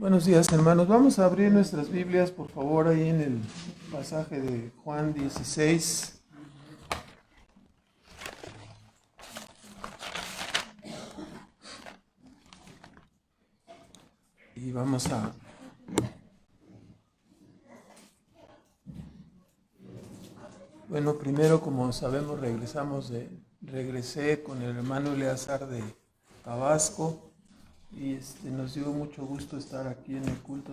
Buenos días, hermanos. Vamos a abrir nuestras Biblias, por favor, ahí en el pasaje de Juan 16. Y vamos a... Bueno, primero, como sabemos, regresé con el hermano Eleazar de Tabasco y nos dio mucho gusto estar aquí en el culto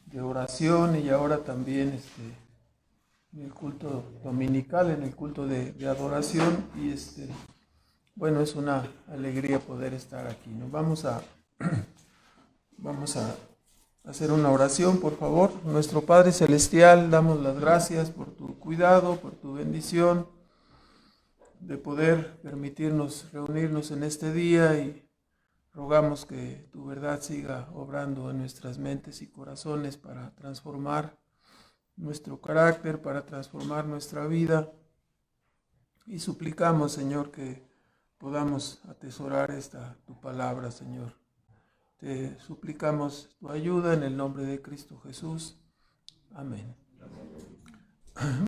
de oración y ahora también en el culto dominical, en el culto de adoración y bueno, es una alegría poder estar aquí, ¿no? Vamos a hacer una oración, por favor. Nuestro Padre Celestial, damos las gracias por tu cuidado, por tu bendición, de poder permitirnos reunirnos en este día y rogamos que tu verdad siga obrando en nuestras mentes y corazones para transformar nuestro carácter, para transformar nuestra vida. Y suplicamos, Señor, que podamos atesorar tu palabra, Señor. Te suplicamos tu ayuda en el nombre de Cristo Jesús. Amén.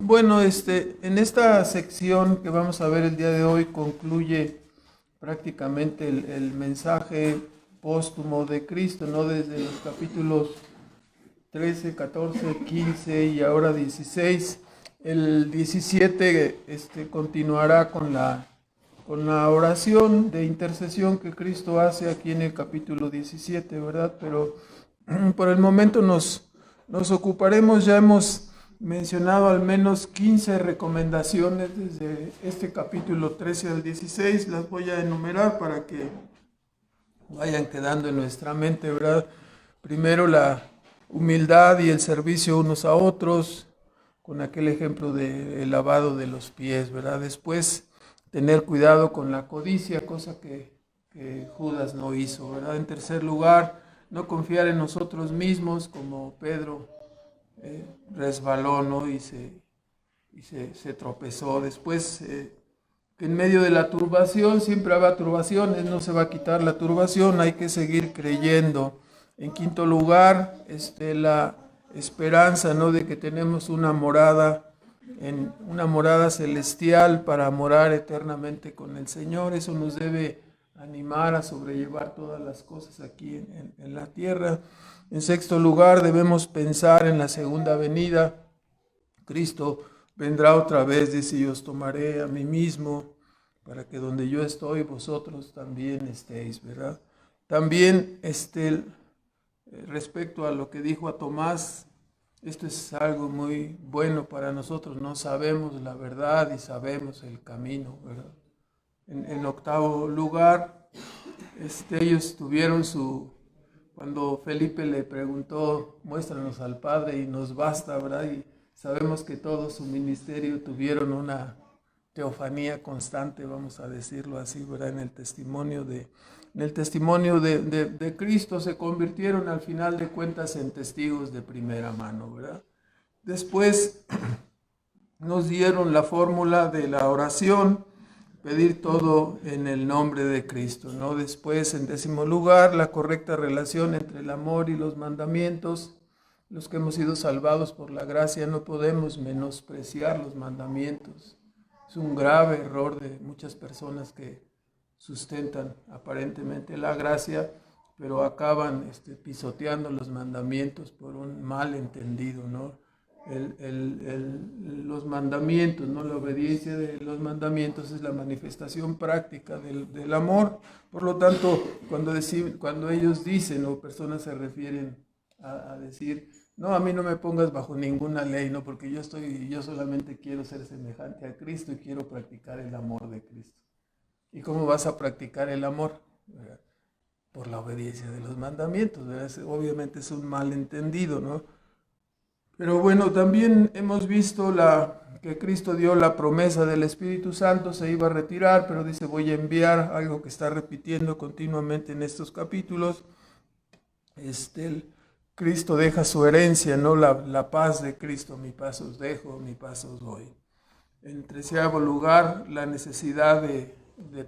Bueno, en esta sección que vamos a ver el día de hoy concluye prácticamente el mensaje póstumo de Cristo, ¿no? Desde los capítulos 13, 14, 15 y ahora 16. El 17 continuará con la oración de intercesión que Cristo hace aquí en el capítulo 17, ¿verdad? Pero por el momento nos ocuparemos, ya hemos mencionado al menos 15 recomendaciones desde este capítulo 13 al 16, las voy a enumerar para que vayan quedando en nuestra mente, ¿verdad? Primero la humildad y el servicio unos a otros, con aquel ejemplo del lavado de los pies, ¿verdad? Después, tener cuidado con la codicia, cosa que Judas no hizo, ¿verdad? En tercer lugar, no confiar en nosotros mismos, como Pedro resbaló, ¿no? y se tropezó. Después, que en medio de la turbación, siempre habrá turbaciones, no se va a quitar la turbación, hay que seguir creyendo. En quinto lugar, la esperanza, ¿no? De que tenemos una morada celestial para morar eternamente con el Señor. Eso nos debe animar a sobrellevar todas las cosas aquí en la tierra. En sexto lugar, debemos pensar en la segunda venida. Cristo vendrá otra vez, dice: yo os tomaré a mí mismo, para que donde yo estoy, vosotros también estéis, ¿verdad? También respecto a lo que dijo a Tomás, esto es algo muy bueno para nosotros, no sabemos la verdad y sabemos el camino, ¿verdad? En octavo lugar, ellos tuvieron cuando Felipe le preguntó: muéstranos al Padre y nos basta, ¿verdad? Y sabemos que todo su ministerio tuvieron una teofanía constante, vamos a decirlo así, ¿verdad? En el testimonio de Cristo se convirtieron al final de cuentas en testigos de primera mano, ¿verdad? Después nos dieron la fórmula de la oración, pedir todo en el nombre de Cristo, ¿no? Después, en décimo lugar, la correcta relación entre el amor y los mandamientos. Los que hemos sido salvados por la gracia no podemos menospreciar los mandamientos. Es un grave error de muchas personas que sustentan aparentemente la gracia, pero acaban pisoteando los mandamientos por un malentendido, ¿no? Los mandamientos, ¿no? La obediencia de los mandamientos es la manifestación práctica del amor. Por lo tanto, cuando ellos dicen, o personas se refieren a decir: no, a mí no me pongas bajo ninguna ley, ¿no? Porque yo solamente quiero ser semejante a Cristo y quiero practicar el amor de Cristo. ¿Y cómo vas a practicar el amor? ¿Verdad? Por la obediencia de los mandamientos, ¿verdad? Obviamente es un malentendido, ¿no? Pero bueno, también hemos visto que Cristo dio la promesa del Espíritu Santo, se iba a retirar, pero dice: voy a enviar, algo que está repitiendo continuamente en estos capítulos. Cristo deja su herencia, ¿no? La paz de Cristo: mi paz os dejo, mi paz os doy. En treceavo lugar, la necesidad de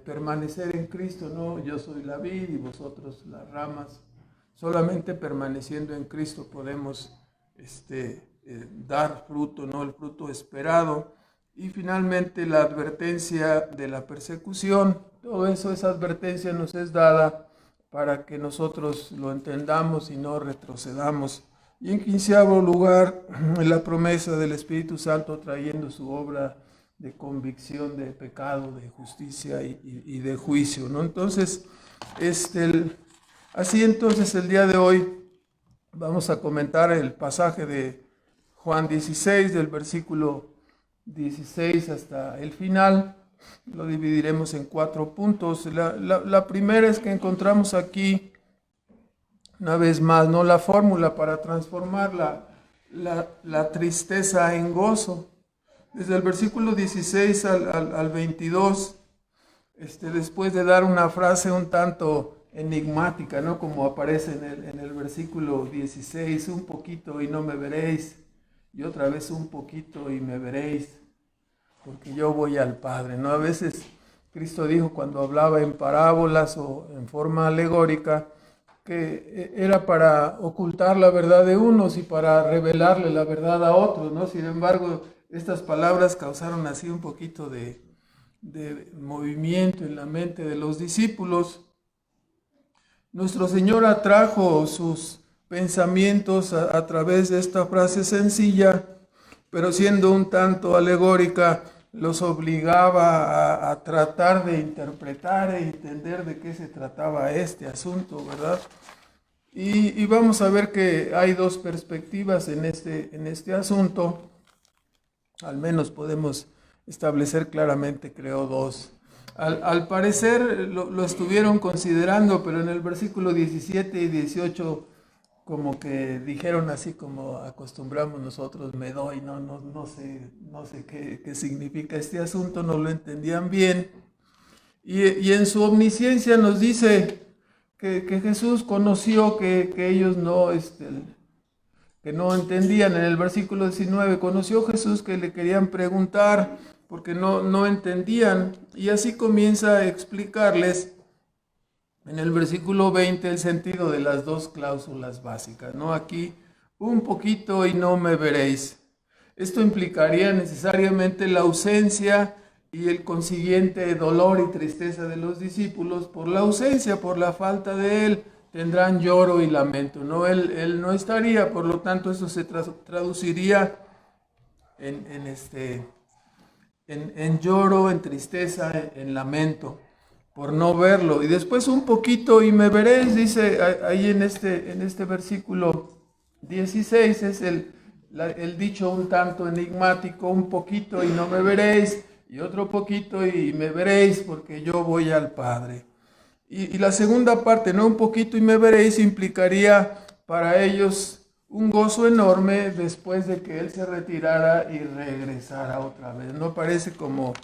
permanecer en Cristo, ¿no? Yo soy la vid y vosotros las ramas. Solamente permaneciendo en Cristo podemos dar fruto, ¿no? El fruto esperado. Y finalmente la advertencia de la persecución. Todo eso, esa advertencia nos es dada para que nosotros lo entendamos y no retrocedamos. Y en 15º lugar, la promesa del Espíritu Santo trayendo su obra de convicción de pecado, de justicia y de juicio, ¿no? Entonces, así entonces el día de hoy vamos a comentar el pasaje de Juan 16, del versículo 16 hasta el final. Lo dividiremos en 4 puntos. La primera es que encontramos aquí, una vez más, ¿no?, la fórmula para transformar la tristeza en gozo. Desde el versículo 16 al 22, después de dar una frase un tanto enigmática, ¿no?, como aparece en el versículo 16, un poquito y no me veréis, y otra vez un poquito y me veréis, porque yo voy al Padre, ¿no? A veces Cristo dijo, cuando hablaba en parábolas o en forma alegórica, que era para ocultar la verdad de unos y para revelarle la verdad a otros, ¿no? Sin embargo, estas palabras causaron así un poquito de movimiento en la mente de los discípulos. Nuestro Señor atrajo sus pensamientos a través de esta frase sencilla, pero siendo un tanto alegórica, los obligaba a tratar de interpretar e entender de qué se trataba este asunto, ¿verdad? Y vamos a ver que hay dos perspectivas en este asunto. Al menos podemos establecer claramente, creo, dos. Al parecer lo estuvieron considerando, pero en el versículo 17 y 18 como que dijeron así como acostumbramos nosotros, me doy, no sé qué significa este asunto, no lo entendían bien. Y en su omnisciencia nos dice que Jesús conoció que ellos que no entendían. En el versículo 19, conoció Jesús que le querían preguntar porque no entendían, y así comienza a explicarles en el versículo 20 el sentido de las dos cláusulas básicas, ¿no? Aquí, un poquito y no me veréis. Esto implicaría necesariamente la ausencia y el consiguiente dolor y tristeza de los discípulos por la ausencia, por la falta de Él. Tendrán lloro y lamento, ¿no? Él no estaría, por lo tanto eso se traduciría en lloro, en tristeza, en lamento por no verlo. Y después un poquito y me veréis, dice ahí en este versículo 16, es el dicho un tanto enigmático, un poquito y no me veréis, y otro poquito y me veréis, porque yo voy al Padre. Y la segunda parte, no un poquito y me veréis, implicaría para ellos un gozo enorme después de que Él se retirara y regresara otra vez. No parece como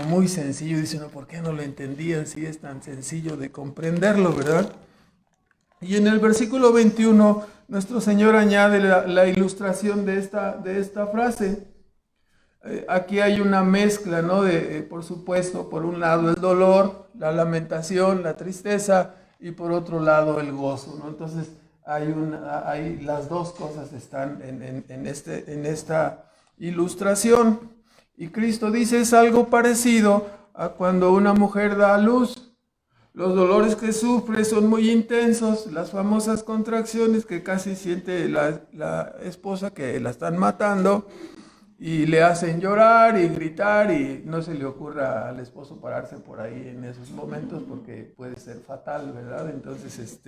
muy sencillo, dicen, ¿no? ¿Por qué no lo entendían si es tan sencillo de comprenderlo, verdad? Y en el versículo 21, nuestro Señor añade la ilustración de esta frase. Aquí hay una mezcla, ¿no? Por supuesto, por un lado el dolor, la lamentación, la tristeza, y por otro lado el gozo, ¿no? Entonces, las dos cosas están en esta ilustración. Y Cristo dice, es algo parecido a cuando una mujer da a luz. Los dolores que sufre son muy intensos, las famosas contracciones que casi siente la esposa que la están matando, y le hacen llorar y gritar, y no se le ocurra al esposo pararse por ahí en esos momentos porque puede ser fatal, ¿verdad? Entonces,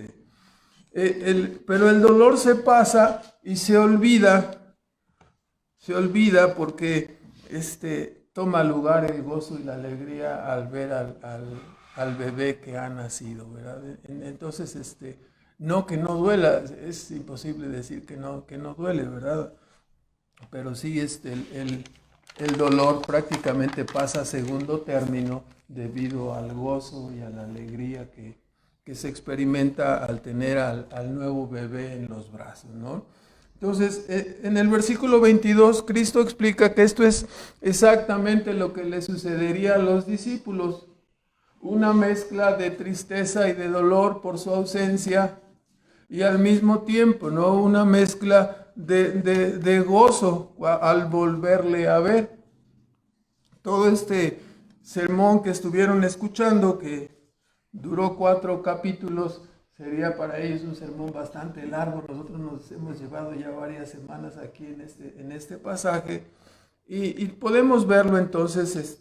pero el dolor se pasa y se olvida porque toma lugar el gozo y la alegría al ver al bebé que ha nacido, ¿verdad? Entonces, no que no duela, es imposible decir que no duele, ¿verdad? Pero sí, el dolor prácticamente pasa a segundo término debido al gozo y a la alegría que se experimenta al tener al nuevo bebé en los brazos, ¿no? Entonces, en el versículo 22, Cristo explica que esto es exactamente lo que le sucedería a los discípulos. Una mezcla de tristeza y de dolor por su ausencia, y al mismo tiempo, ¿no? Una mezcla de gozo al volverle a ver. Todo este sermón que estuvieron escuchando, que duró 4 capítulos, sería para ellos un sermón bastante largo. Nosotros nos hemos llevado ya varias semanas aquí en este pasaje, y podemos verlo entonces,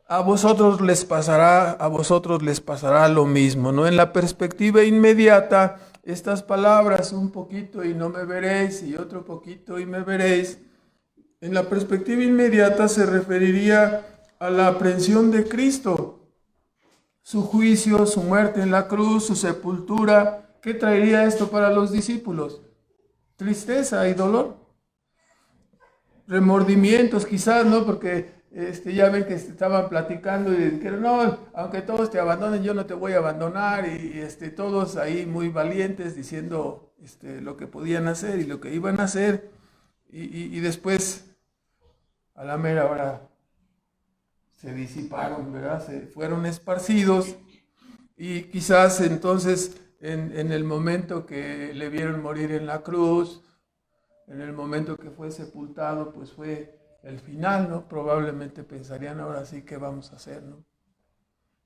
a vosotros les pasará lo mismo, ¿no? En la perspectiva inmediata, estas palabras, un poquito y no me veréis, y otro poquito y me veréis, en la perspectiva inmediata se referiría a la aprehensión de Cristo, su juicio, su muerte en la cruz, su sepultura. ¿Qué traería esto para los discípulos? Tristeza y dolor. Remordimientos quizás, ¿no? Porque ya ven que estaban platicando y dijeron, no, aunque todos te abandonen, yo no te voy a abandonar, y todos ahí muy valientes diciendo lo que podían hacer y lo que iban a hacer, y después a la mera hora se disiparon, ¿verdad? Se fueron esparcidos, y quizás entonces en el momento que le vieron morir en la cruz, en el momento que fue sepultado, pues fue el final, ¿no? Probablemente pensarían, ahora sí, ¿qué vamos a hacer, no?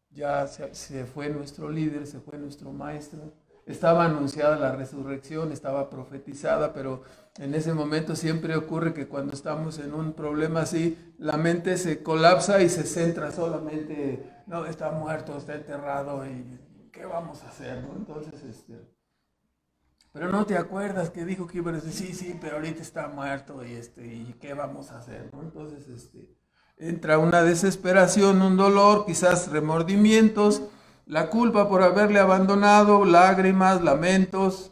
Ya se fue nuestro líder, se fue nuestro maestro. Estaba anunciada la resurrección, estaba profetizada, pero en ese momento siempre ocurre que cuando estamos en un problema así, la mente se colapsa y se centra solamente, no, está muerto, está enterrado, y ¿qué vamos a hacer, no? Entonces, pero no te acuerdas que dijo que iba a decir, sí, pero ahorita está muerto, y ¿qué vamos a hacer, no? Entonces, entra una desesperación, un dolor, quizás remordimientos, la culpa por haberle abandonado, lágrimas, lamentos,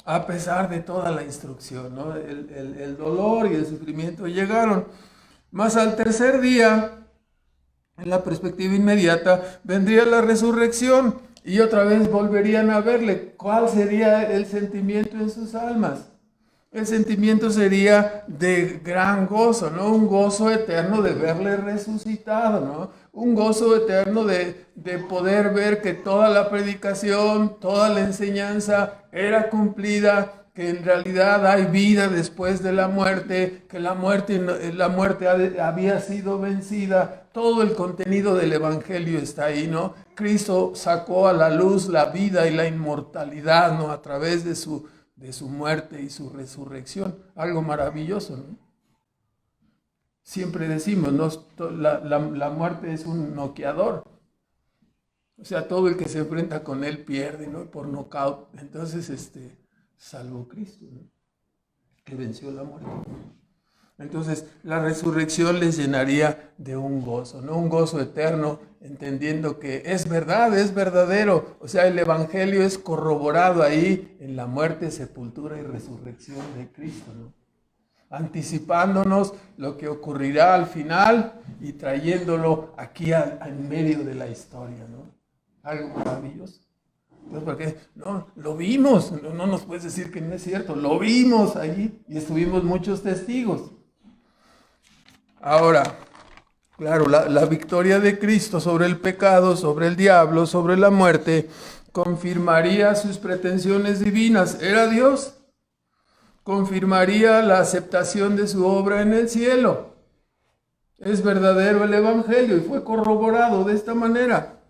a pesar de toda la instrucción, ¿no? El dolor y el sufrimiento llegaron. Más al tercer día, en la perspectiva inmediata, vendría la resurrección, y otra vez volverían a verle. ¿Cuál sería el sentimiento en sus almas? El sentimiento sería de gran gozo, ¿no? Un gozo eterno de verle resucitado, ¿no? Un gozo eterno de poder ver que toda la predicación, toda la enseñanza era cumplida, que en realidad hay vida después de la muerte, que la muerte había sido vencida. Todo el contenido del Evangelio está ahí, ¿no? Cristo sacó a la luz la vida y la inmortalidad, ¿no? A través de su muerte y su resurrección. Algo maravilloso, ¿no? Siempre decimos, ¿no? La muerte es un noqueador. O sea, todo el que se enfrenta con él pierde, ¿no? Por nocaut. Entonces, salvo Cristo, ¿no? Que venció la muerte. Entonces, la resurrección les llenaría de un gozo, ¿no? Un gozo eterno, entendiendo que es verdad, es verdadero. O sea, el Evangelio es corroborado ahí en la muerte, sepultura y resurrección de Cristo, ¿no? Anticipándonos lo que ocurrirá al final y trayéndolo aquí en medio de la historia, ¿no? Algo maravilloso. Pues porque no, lo vimos, no nos puedes decir que no es cierto, lo vimos allí y estuvimos muchos testigos. Ahora, claro, la victoria de Cristo sobre el pecado, sobre el diablo, sobre la muerte, confirmaría sus pretensiones divinas. Era Dios. Confirmaría la aceptación de su obra en el cielo. Es verdadero el Evangelio y fue corroborado de esta manera.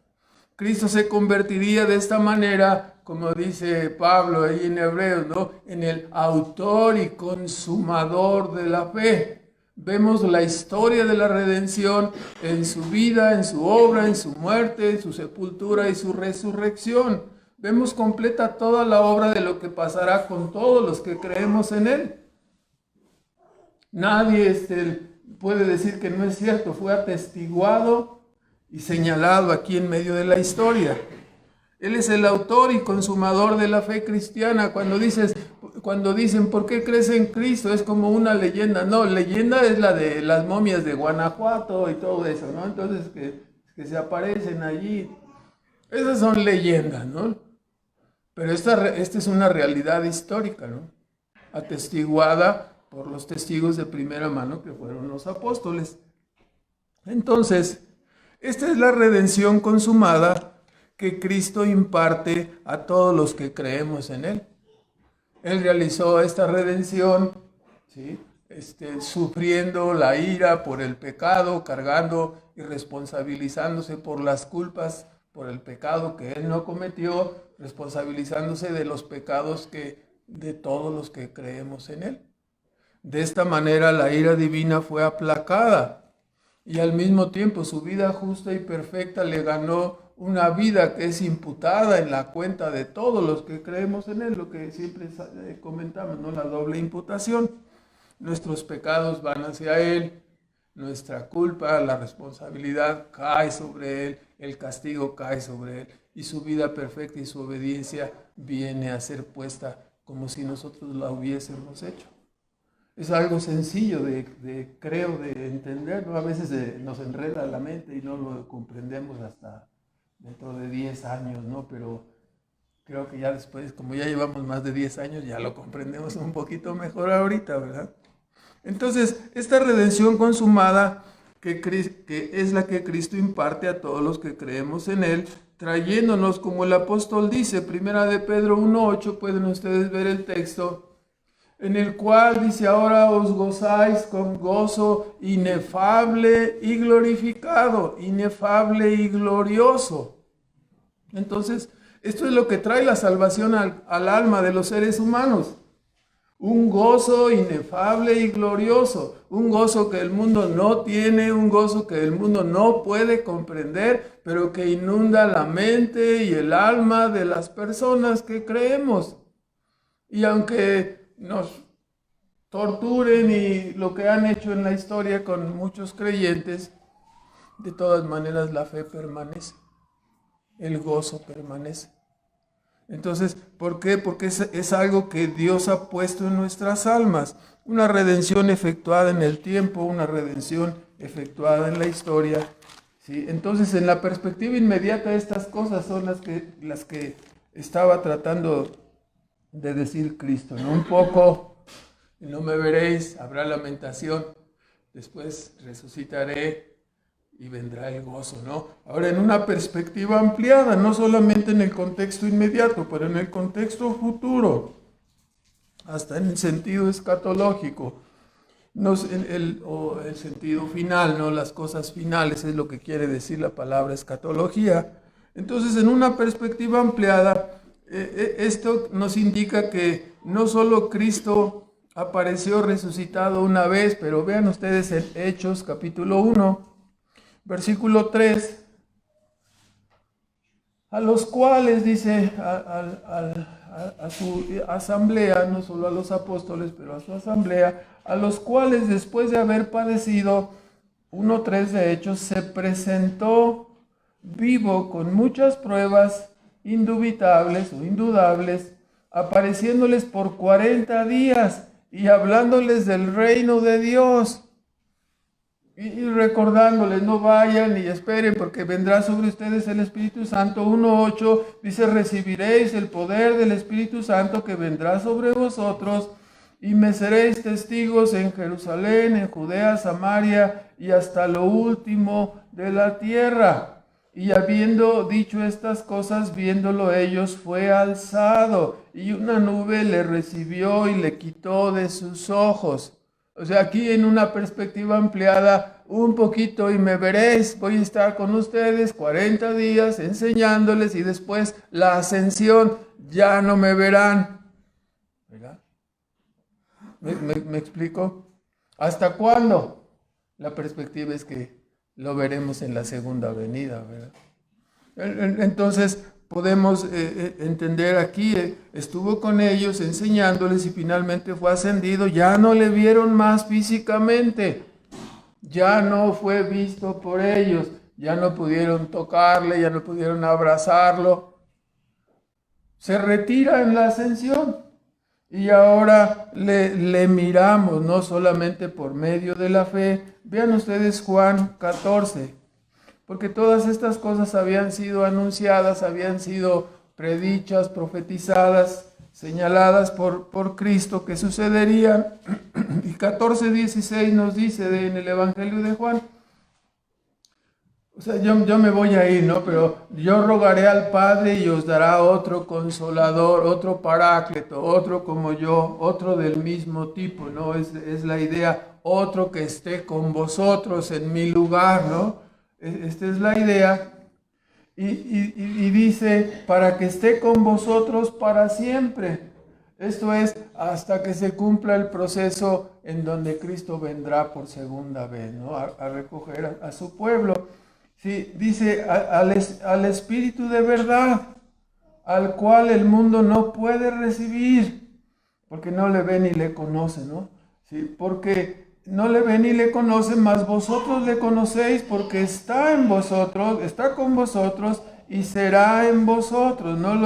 Cristo se convertiría de esta manera, como dice Pablo ahí en Hebreos, ¿no? En el autor y consumador de la fe. Vemos la historia de la redención en su vida, en su obra, en su muerte, en su sepultura y su resurrección. Vemos completa toda la obra de lo que pasará con todos los que creemos en Él. Nadie puede decir que no es cierto, fue atestiguado y señalado aquí en medio de la historia. Él es el autor y consumador de la fe cristiana. Cuando dicen, ¿por qué crees en Cristo? Es como una leyenda. No, leyenda es la de las momias de Guanajuato y todo eso, ¿no? Entonces, que se aparecen allí. Esas son leyendas, ¿no? Pero esta es una realidad histórica, ¿no? Atestiguada por los testigos de primera mano que fueron los apóstoles. Entonces, esta es la redención consumada que Cristo imparte a todos los que creemos en Él. Él realizó esta redención, ¿sí? Sufriendo la ira por el pecado, cargando y responsabilizándose por las culpas, por el pecado que Él no cometió, responsabilizándose de los pecados de todos los que creemos en Él. De esta manera la ira divina fue aplacada y al mismo tiempo su vida justa y perfecta le ganó una vida que es imputada en la cuenta de todos los que creemos en Él, lo que siempre comentamos, ¿no? La doble imputación. Nuestros pecados van hacia Él, nuestra culpa, la responsabilidad cae sobre Él, el castigo cae sobre Él y su vida perfecta y su obediencia viene a ser puesta como si nosotros la hubiésemos hecho. Es algo sencillo creo, de entender, ¿no? A veces nos enreda la mente y no lo comprendemos hasta dentro de 10 años, ¿no? Pero creo que ya después, como ya llevamos más de 10 años, ya lo comprendemos un poquito mejor ahorita, ¿verdad? Entonces, esta redención consumada, que es la que Cristo imparte a todos los que creemos en Él, trayéndonos, como el apóstol dice, 1 de Pedro 1:8, pueden ustedes ver el texto, en el cual dice, ahora os gozáis con gozo inefable y glorificado, inefable y glorioso. Entonces, esto es lo que trae la salvación al alma de los seres humanos. Un gozo inefable y glorioso, un gozo que el mundo no tiene, un gozo que el mundo no puede comprender, pero que inunda la mente y el alma de las personas que creemos. Y aunque nos torturen y lo que han hecho en la historia con muchos creyentes, de todas maneras la fe permanece, el gozo permanece. Entonces, ¿por qué? Porque es algo que Dios ha puesto en nuestras almas, una redención efectuada en el tiempo, una redención efectuada en la historia, ¿sí? Entonces, en la perspectiva inmediata, estas cosas son las que estaba tratando de decir Cristo, ¿no? Un poco, no me veréis, habrá lamentación, después resucitaré y vendrá el gozo, ¿no? Ahora, en una perspectiva ampliada, no solamente en el contexto inmediato, pero en el contexto futuro, hasta en el sentido escatológico, el sentido final, ¿no? Las cosas finales es lo que quiere decir la palabra escatología. Entonces, en una perspectiva ampliada, esto nos indica que no solo Cristo apareció resucitado una vez, pero vean ustedes en Hechos capítulo 1, versículo 3, a los cuales dice a su asamblea, no solo a los apóstoles, pero a su asamblea, a los cuales después de haber padecido, 1:3 de Hechos, se presentó vivo con muchas pruebas indubitables o indudables, apareciéndoles por 40 días y hablándoles del reino de Dios. Y recordándoles, no vayan y esperen, porque vendrá sobre ustedes el Espíritu Santo. 1:8 dice, recibiréis el poder del Espíritu Santo que vendrá sobre vosotros, y me seréis testigos en Jerusalén, en Judea, Samaria, y hasta lo último de la tierra. Y habiendo dicho estas cosas, viéndolo ellos, fue alzado, y una nube le recibió y le quitó de sus ojos. O sea, aquí en una perspectiva ampliada, un poquito y me veréis, voy a estar con ustedes 40 días enseñándoles, y después la ascensión, ya no me verán. ¿Verdad? ¿Me explico? ¿Hasta cuándo? La perspectiva es que lo veremos en la segunda venida, ¿verdad? Entonces podemos entender aquí, estuvo con ellos enseñándoles y finalmente fue ascendido, ya no le vieron más físicamente, ya no fue visto por ellos, ya no pudieron tocarle, ya no pudieron abrazarlo, se retira en la ascensión y ahora le miramos, no solamente por medio de la fe. Vean ustedes Juan 14, porque todas estas cosas habían sido anunciadas, habían sido predichas, profetizadas, señaladas por Cristo que sucederían. Y 14:16 nos dice en el Evangelio de Juan, O sea, yo me voy a ir, ¿no? Pero yo rogaré al Padre y os dará otro consolador, otro paráclito, otro como yo, otro del mismo tipo, ¿no? Es la idea, otro que esté con vosotros en mi lugar, ¿no? Esta es la idea. Y dice, para que esté con vosotros para siempre. Esto es, hasta que se cumpla el proceso en donde Cristo vendrá por segunda vez, ¿no? A recoger a su pueblo. Sí, dice, al Espíritu de verdad, al cual el mundo no puede recibir, porque no le ve ni le conoce, ¿no? Sí, porque no le ve ni le conoce, mas vosotros le conocéis, porque está en vosotros, está con vosotros y será en vosotros, ¿no?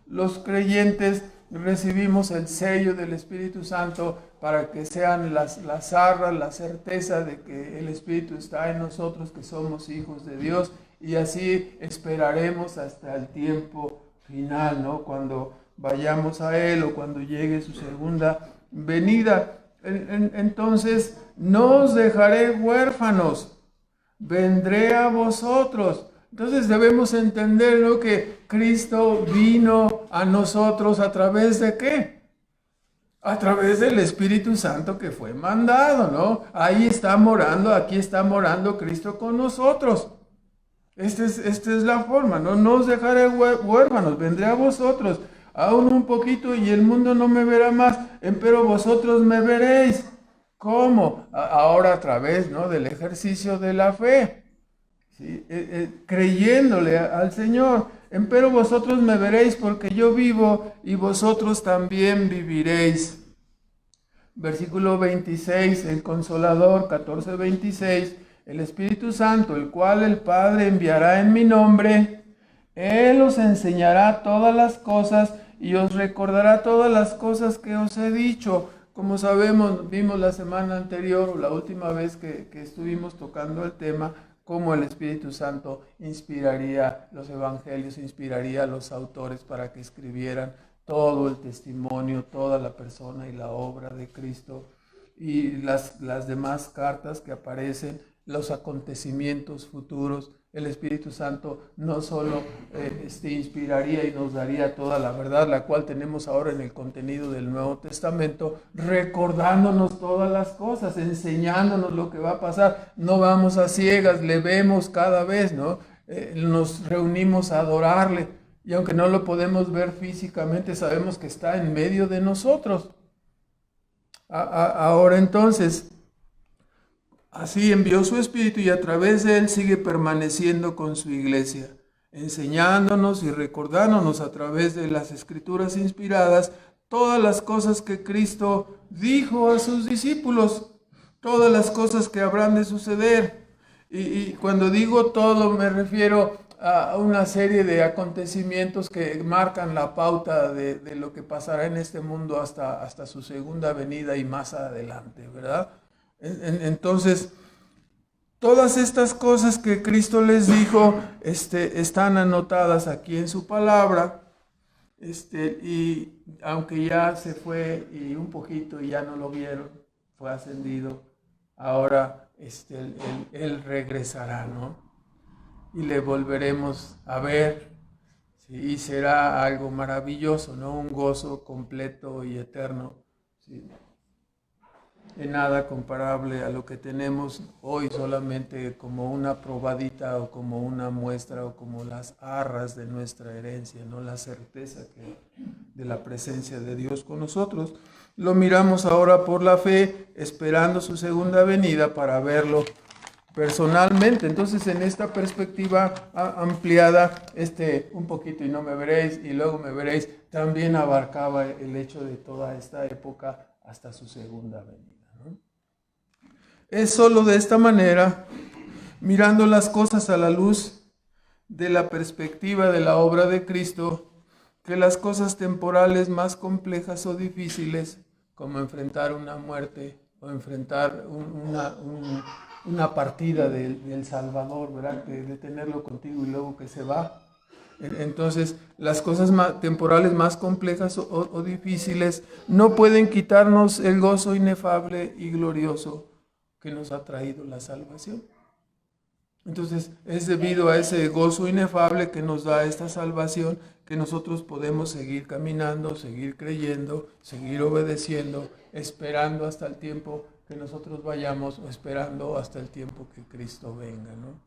Los creyentes recibimos el sello del Espíritu Santo para que sean las arras, la certeza de que el Espíritu está en nosotros, que somos hijos de Dios, y así esperaremos hasta el tiempo final, ¿no? Cuando vayamos a Él o cuando llegue su segunda venida. Entonces, no os dejaré huérfanos, vendré a vosotros. Entonces debemos entender, ¿no?, que Cristo vino a nosotros ¿a través de qué? A través del Espíritu Santo que fue mandado, ¿no? Ahí está morando, aquí está morando Cristo con nosotros. Esta es la forma, ¿no? No os dejaré huérfanos, vendré a vosotros, aún un poquito y el mundo no me verá más, empero vosotros me veréis. ¿Cómo? Ahora a través, ¿no?, del ejercicio de la fe. ¿Sí? Creyéndole al Señor. Empero vosotros me veréis porque yo vivo y vosotros también viviréis. Versículo 26, el Consolador, 14:26, el Espíritu Santo, el cual el Padre enviará en mi nombre, Él os enseñará todas las cosas y os recordará todas las cosas que os he dicho. Como sabemos, vimos la semana anterior o la última vez que estuvimos tocando el tema, cómo el Espíritu Santo inspiraría los evangelios, inspiraría a los autores para que escribieran todo el testimonio, toda la persona y la obra de Cristo, y las demás cartas que aparecen, los acontecimientos futuros. El Espíritu Santo no solo inspiraría y nos daría toda la verdad, la cual tenemos ahora en el contenido del Nuevo Testamento, recordándonos todas las cosas, enseñándonos lo que va a pasar. No vamos a ciegas, le vemos cada vez, ¿no? Nos reunimos a adorarle, y aunque no lo podemos ver físicamente, sabemos que está en medio de nosotros. Ahora entonces, así envió su Espíritu y a través de él sigue permaneciendo con su iglesia, enseñándonos y recordándonos a través de las Escrituras inspiradas todas las cosas que Cristo dijo a sus discípulos, todas las cosas que habrán de suceder. Y cuando digo todo me refiero a una serie de acontecimientos que marcan la pauta de lo que pasará en este mundo hasta su segunda venida y más adelante, ¿verdad? Entonces, todas estas cosas que Cristo les dijo están anotadas aquí en su palabra, y aunque ya se fue y un poquito y ya no lo vieron, fue ascendido, ahora él regresará, ¿no? Y le volveremos a ver, ¿sí? Y será algo maravilloso, ¿no? Un gozo completo y eterno, ¿sí? En nada comparable a lo que tenemos hoy, solamente como una probadita o como una muestra o como las arras de nuestra herencia, no la certeza de la presencia de Dios con nosotros. Lo miramos ahora por la fe, esperando su segunda venida para verlo personalmente. Entonces, en esta perspectiva ampliada, un poquito y no me veréis y luego me veréis, también abarcaba el hecho de toda esta época hasta su segunda venida, ¿no? Es solo de esta manera, mirando las cosas a la luz de la perspectiva de la obra de Cristo, que las cosas temporales más complejas o difíciles, como enfrentar una muerte o enfrentar una partida del Salvador, ¿verdad? De tenerlo contigo y luego que se va. Entonces, las cosas temporales más complejas o difíciles no pueden quitarnos el gozo inefable y glorioso que nos ha traído la salvación. Entonces es debido a ese gozo inefable que nos da esta salvación que nosotros podemos seguir caminando, seguir creyendo, seguir obedeciendo, esperando hasta el tiempo que nosotros vayamos o esperando hasta el tiempo que Cristo venga, ¿no?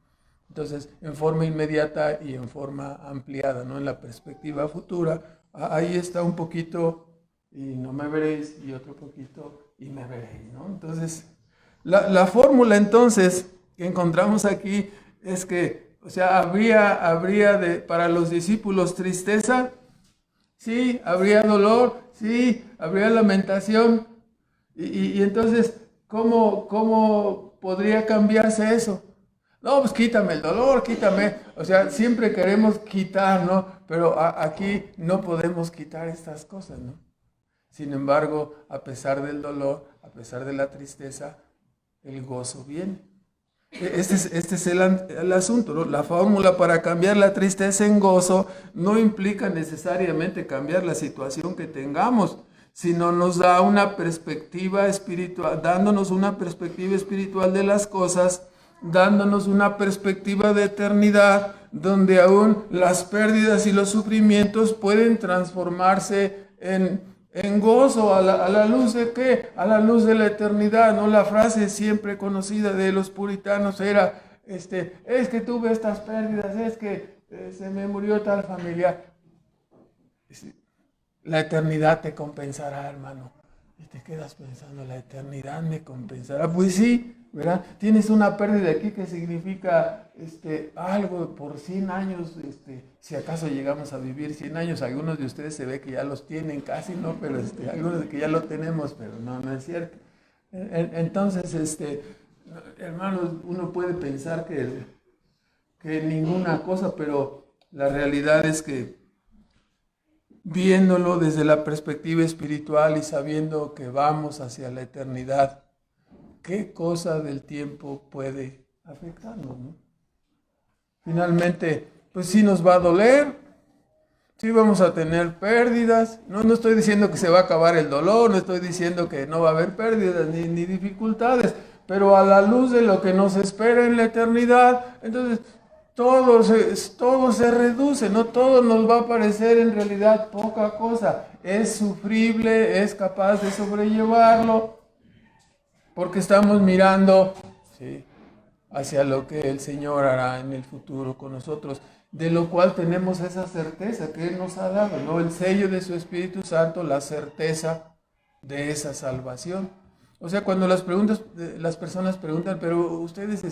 Entonces, en forma inmediata y en forma ampliada, ¿no? En la perspectiva futura, ahí está un poquito y no me veréis, y otro poquito y me veréis, ¿no? Entonces, la fórmula entonces que encontramos aquí es que, o sea, habría para los discípulos tristeza, sí, habría dolor, sí, habría lamentación, y entonces, ¿cómo podría cambiarse eso? No, pues quítame el dolor, quítame, o sea, siempre queremos quitar, ¿no? Pero aquí no podemos quitar estas cosas, ¿no? Sin embargo, a pesar del dolor, a pesar de la tristeza, el gozo viene. Este es el asunto, ¿no? La fórmula para cambiar la tristeza en gozo no implica necesariamente cambiar la situación que tengamos, sino nos da una perspectiva espiritual, dándonos una perspectiva espiritual de las cosas, dándonos una perspectiva de eternidad, donde aún las pérdidas y los sufrimientos pueden transformarse en gozo, a la luz de ¿qué? A la luz de la eternidad, ¿no? La frase siempre conocida de los puritanos era, es que tuve estas pérdidas, es que se me murió tal familiar. La eternidad te compensará, hermano. Y te quedas pensando, la eternidad me compensará. Pues sí, ¿verdad? Tienes una pérdida aquí que significa algo por 100 años, si acaso llegamos a vivir 100 años, algunos de ustedes se ve que ya los tienen casi, ¿no? Pero algunos de que ya lo tenemos, pero no es cierto. Entonces, hermanos, uno puede pensar que ninguna cosa, pero la realidad es que viéndolo desde la perspectiva espiritual y sabiendo que vamos hacia la eternidad, ¿qué cosa del tiempo puede afectarnos, ¿no? Finalmente, pues sí nos va a doler, sí vamos a tener pérdidas, no estoy diciendo que se va a acabar el dolor, no estoy diciendo que no va a haber pérdidas ni dificultades, pero a la luz de lo que nos espera en la eternidad, entonces todo se reduce, no todo nos va a parecer en realidad poca cosa, es sufrible, es capaz de sobrellevarlo, porque estamos mirando, ¿sí?, hacia lo que el Señor hará en el futuro con nosotros, de lo cual tenemos esa certeza que Él nos ha dado, ¿no? El sello de su Espíritu Santo, la certeza de esa salvación. O sea, cuando las personas preguntan, pero ustedes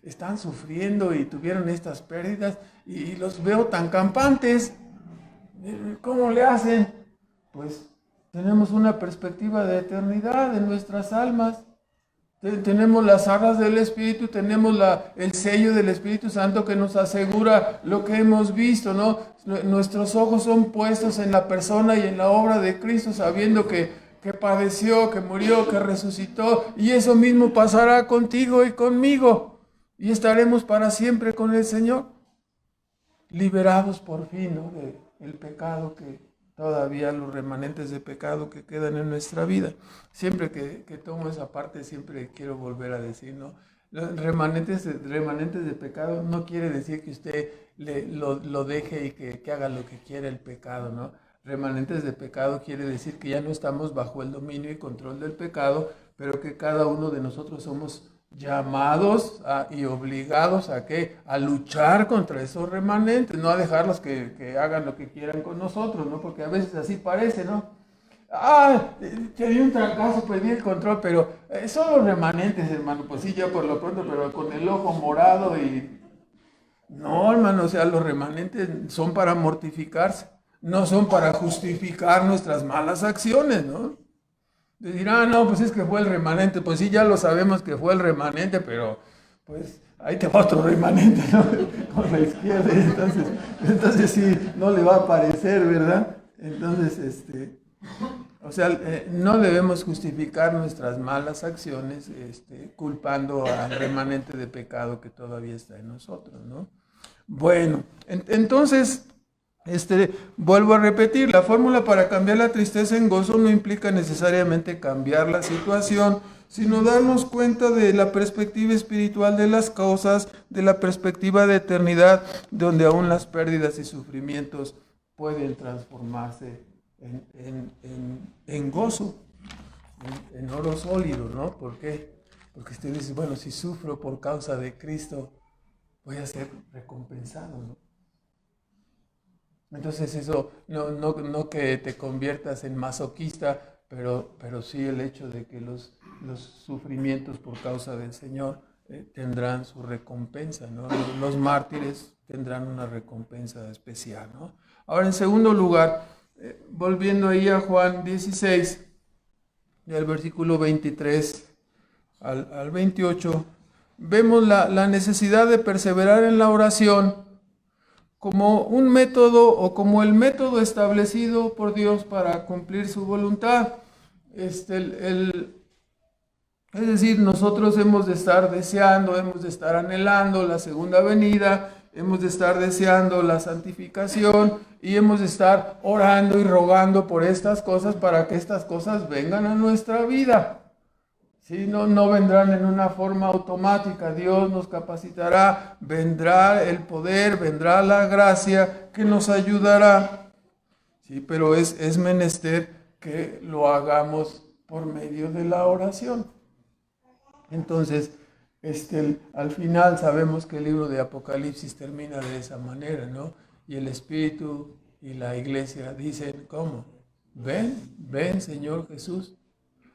están sufriendo y tuvieron estas pérdidas y los veo tan campantes, ¿cómo le hacen? Pues tenemos una perspectiva de eternidad en nuestras almas. Tenemos las arras del Espíritu, tenemos el sello del Espíritu Santo que nos asegura lo que hemos visto, ¿no? Nuestros ojos son puestos en la persona y en la obra de Cristo, sabiendo que padeció, que murió, que resucitó, y eso mismo pasará contigo y conmigo, y estaremos para siempre con el Señor, liberados por fin, ¿no?, del pecado todavía los remanentes de pecado que quedan en nuestra vida. Siempre que tomo esa parte, siempre quiero volver a decir, ¿no? Los remanentes de pecado no quiere decir que usted lo deje y que haga lo que quiera el pecado, ¿no? Remanentes de pecado quiere decir que ya no estamos bajo el dominio y control del pecado, pero que cada uno de nosotros somos llamados y obligados a luchar contra esos remanentes, no a dejarlos que hagan lo que quieran con nosotros, ¿no? Porque a veces así parece, ¿no? Te di un trancazo, perdí el control, pero son los remanentes, hermano, pues sí, ya por lo pronto, pero con el ojo morado y... No, hermano, o sea, los remanentes son para mortificarse, no son para justificar nuestras malas acciones, ¿no? Decir, no, pues es que fue el remanente. Pues sí, ya lo sabemos que fue el remanente, pero pues ahí te va otro remanente, ¿no? Por la izquierda. Entonces sí, no le va a parecer, ¿verdad? Entonces, o sea, no debemos justificar nuestras malas acciones culpando al remanente de pecado que todavía está en nosotros, ¿no? Bueno, entonces... vuelvo a repetir, la fórmula para cambiar la tristeza en gozo no implica necesariamente cambiar la situación, sino darnos cuenta de la perspectiva espiritual de las cosas, de la perspectiva de eternidad, donde aún las pérdidas y sufrimientos pueden transformarse en gozo, en oro sólido, ¿no? ¿Por qué? Porque usted dice, bueno, si sufro por causa de Cristo, voy a ser recompensado, ¿no? Entonces eso, no que te conviertas en masoquista, pero sí el hecho de que los sufrimientos por causa del Señor tendrán su recompensa, ¿no? Los mártires tendrán una recompensa especial, ¿no? Ahora, en segundo lugar, volviendo ahí a Juan 16, del versículo 23 al 28, vemos la necesidad de perseverar en la oración como un método o como el método establecido por Dios para cumplir su voluntad. Es decir, nosotros hemos de estar deseando, hemos de estar anhelando la segunda venida, hemos de estar deseando la santificación y hemos de estar orando y rogando por estas cosas para que estas cosas vengan a nuestra vida. ¿Sí? No vendrán en una forma automática, Dios nos capacitará, vendrá el poder, vendrá la gracia que nos ayudará. ¿Sí? Pero es menester que lo hagamos por medio de la oración. Entonces, al final sabemos que el libro de Apocalipsis termina de esa manera, ¿no? Y el Espíritu y la iglesia dicen, ¿cómo? Ven Señor Jesús.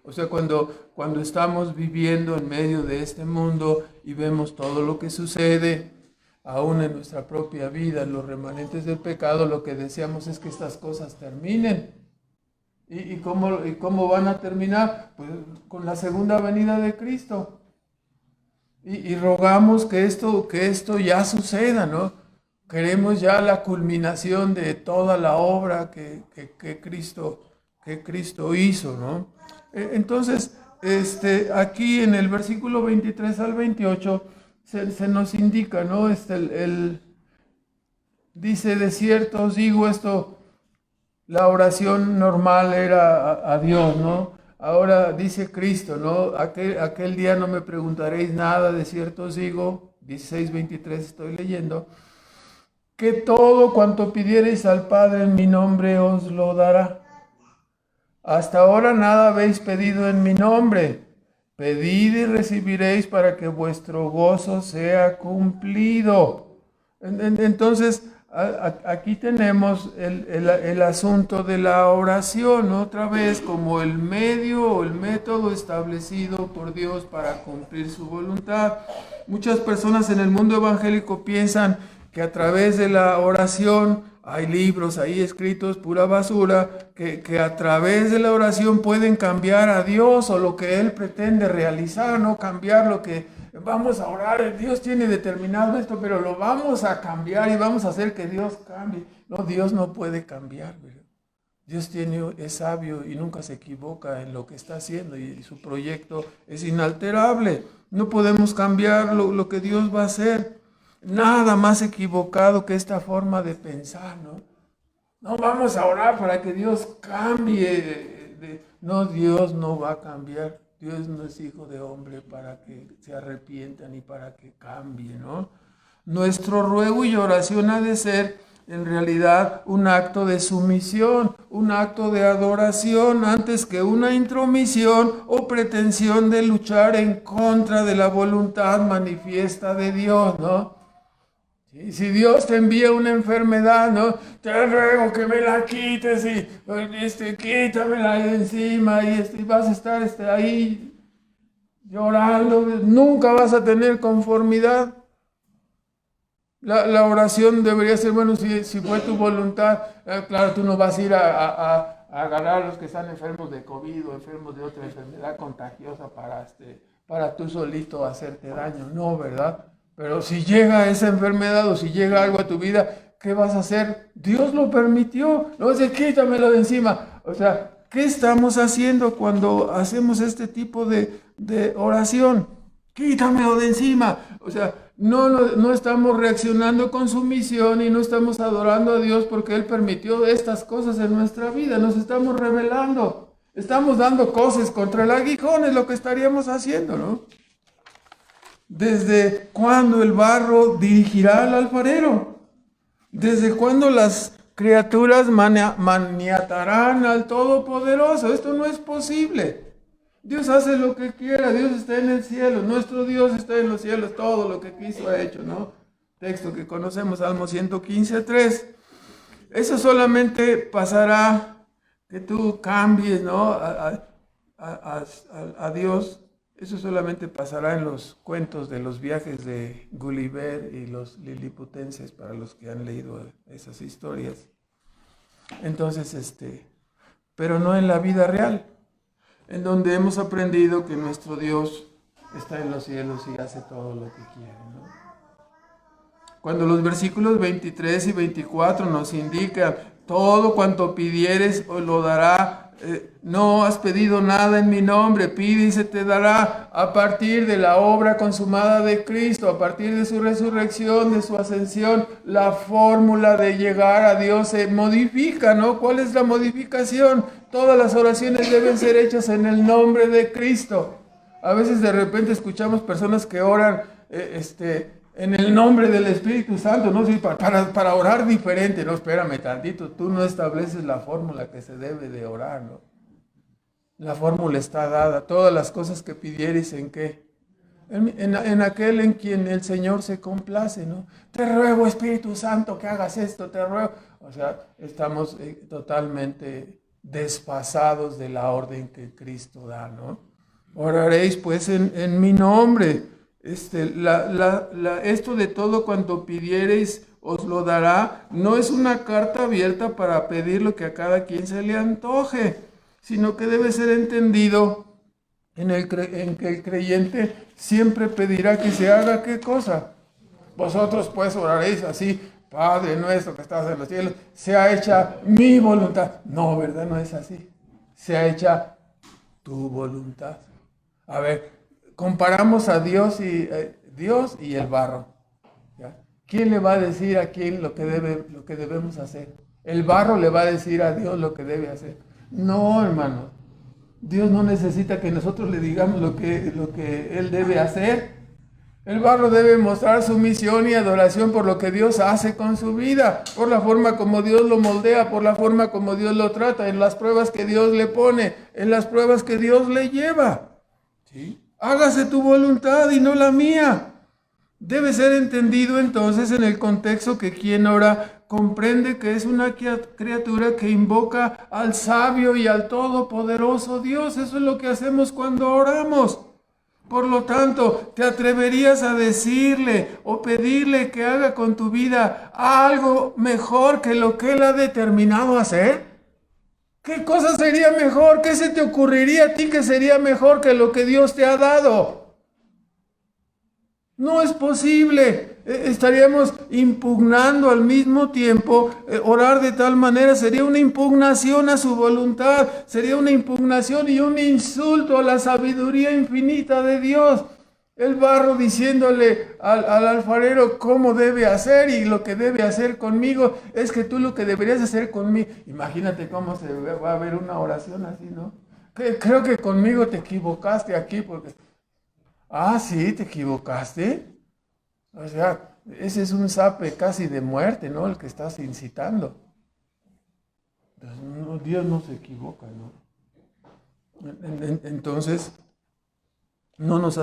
O sea, cuando estamos viviendo en medio de este mundo y vemos todo lo que sucede, aún en nuestra propia vida, en los remanentes del pecado, lo que deseamos es que estas cosas terminen. ¿Y cómo van a terminar? Pues con la segunda venida de Cristo. Y rogamos que esto ya suceda, ¿no? Queremos ya la culminación de toda la obra que Cristo hizo, ¿no? Entonces, aquí en el versículo 23 al 28 se nos indica, ¿no? Dice, de cierto os digo esto, la oración normal era a Dios, ¿no? Ahora dice Cristo, ¿no? Aquel día no me preguntaréis nada, de cierto os digo, 16:23 estoy leyendo, que todo cuanto pidiereis al Padre en mi nombre os lo dará. Hasta ahora nada habéis pedido en mi nombre. Pedid y recibiréis para que vuestro gozo sea cumplido. Entonces, aquí tenemos el asunto de la oración, otra vez como el medio o el método establecido por Dios para cumplir su voluntad. Muchas personas en el mundo evangélico piensan que a través de la oración, hay libros ahí escritos, pura basura, que a través de la oración pueden cambiar a Dios o lo que Él pretende realizar, no cambiar lo que vamos a orar. Dios tiene determinado esto, pero lo vamos a cambiar y vamos a hacer que Dios cambie. No, Dios no puede cambiar, ¿verdad? Dios es sabio y nunca se equivoca en lo que está haciendo y su proyecto es inalterable. No podemos cambiar lo que Dios va a hacer. Nada más equivocado que esta forma de pensar, ¿no? No vamos a orar para que Dios cambie. No, Dios no va a cambiar. Dios no es hijo de hombre para que se arrepientan y para que cambie, ¿no? Nuestro ruego y oración ha de ser en realidad un acto de sumisión, un acto de adoración antes que una intromisión o pretensión de luchar en contra de la voluntad manifiesta de Dios, ¿no? Si Dios te envía una enfermedad, ¿no? Te ruego que me la quites y quítamela de encima y vas a estar ahí llorando. Nunca vas a tener conformidad. La oración debería ser, bueno, si fue tu voluntad, claro, tú no vas a ir a agarrar a los que están enfermos de COVID o enfermos de otra enfermedad contagiosa para tú solito hacerte daño, no, ¿verdad? Pero si llega esa enfermedad o si llega algo a tu vida, ¿qué vas a hacer? Dios lo permitió. No vas a decir, quítamelo de encima. O sea, ¿qué estamos haciendo cuando hacemos este tipo de oración? Quítamelo de encima. O sea, no estamos reaccionando con sumisión y no estamos adorando a Dios porque Él permitió estas cosas en nuestra vida. Nos estamos rebelando. Estamos dando cosas contra el aguijón, es lo que estaríamos haciendo, ¿no? ¿Desde cuándo el barro dirigirá al alfarero? ¿Desde cuándo las criaturas maniatarán al Todopoderoso? Esto no es posible. Dios hace lo que quiera, Dios está en el cielo, nuestro Dios está en los cielos, todo lo que quiso ha hecho, ¿no? Texto que conocemos, Salmo 115:3. Eso solamente pasará que tú cambies, ¿no? a Dios. Eso solamente pasará en los cuentos de los viajes de Gulliver y los liliputenses, para los que han leído esas historias. Entonces, pero no en la vida real, en donde hemos aprendido que nuestro Dios está en los cielos y hace todo lo que quiere, ¿no? Cuando los versículos 23 y 24 nos indican, todo cuanto pidieres os lo dará. No has pedido nada en mi nombre, pide y se te dará. A partir de la obra consumada de Cristo, a partir de su resurrección, de su ascensión, la fórmula de llegar a Dios se modifica, ¿no? ¿Cuál es la modificación? Todas las oraciones deben ser hechas en el nombre de Cristo. A veces de repente escuchamos personas que oran en el nombre del Espíritu Santo, ¿no? Sí, para orar diferente, no, espérame tantito, tú no estableces la fórmula que se debe de orar, ¿no? La fórmula está dada, todas las cosas que pidieres, ¿en qué? En aquel en quien el Señor se complace, ¿no? Te ruego, Espíritu Santo, que hagas esto, te ruego. O sea, estamos totalmente desfasados de la orden que Cristo da, ¿no? Oraréis pues en mi nombre. Esto de todo cuanto pidiereis os lo dará, no es una carta abierta para pedir lo que a cada quien se le antoje, sino que debe ser entendido en que el creyente siempre pedirá que se haga ¿qué cosa? Vosotros pues oraréis así: Padre nuestro que estás en los cielos, sea hecha mi voluntad. No, ¿verdad? No es así. Sea hecha tu voluntad. A ver, comparamos a Dios y el barro, ¿ya? ¿Quién le va a decir a quién lo que debemos hacer? ¿El barro le va a decir a Dios lo que debe hacer? No, hermano. Dios no necesita que nosotros le digamos lo que Él debe hacer. El barro debe mostrar sumisión y adoración por lo que Dios hace con su vida, por la forma como Dios lo moldea, por la forma como Dios lo trata, en las pruebas que Dios le pone, en las pruebas que Dios le lleva. ¿Sí? Hágase tu voluntad y no la mía. Debe ser entendido entonces en el contexto que quien ora comprende que es una criatura que invoca al sabio y al todopoderoso Dios. Eso es lo que hacemos cuando oramos. Por lo tanto, ¿te atreverías a decirle o pedirle que haga con tu vida algo mejor que lo que Él ha determinado hacer? ¿Qué cosa sería mejor? ¿Qué se te ocurriría a ti que sería mejor que lo que Dios te ha dado? No es posible. Estaríamos impugnando al mismo tiempo. Orar de tal manera sería una impugnación a su voluntad, sería una impugnación y un insulto a la sabiduría infinita de Dios. El barro diciéndole al alfarero cómo debe hacer, y lo que debe hacer conmigo es que tú lo que deberías hacer conmigo. Imagínate cómo se va a ver una oración así, ¿no? Creo que conmigo te equivocaste aquí porque... Ah, sí, te equivocaste. O sea, ese es un zape casi de muerte, ¿no? El que estás incitando. Entonces, no, Dios no se equivoca, ¿no? Entonces, no nos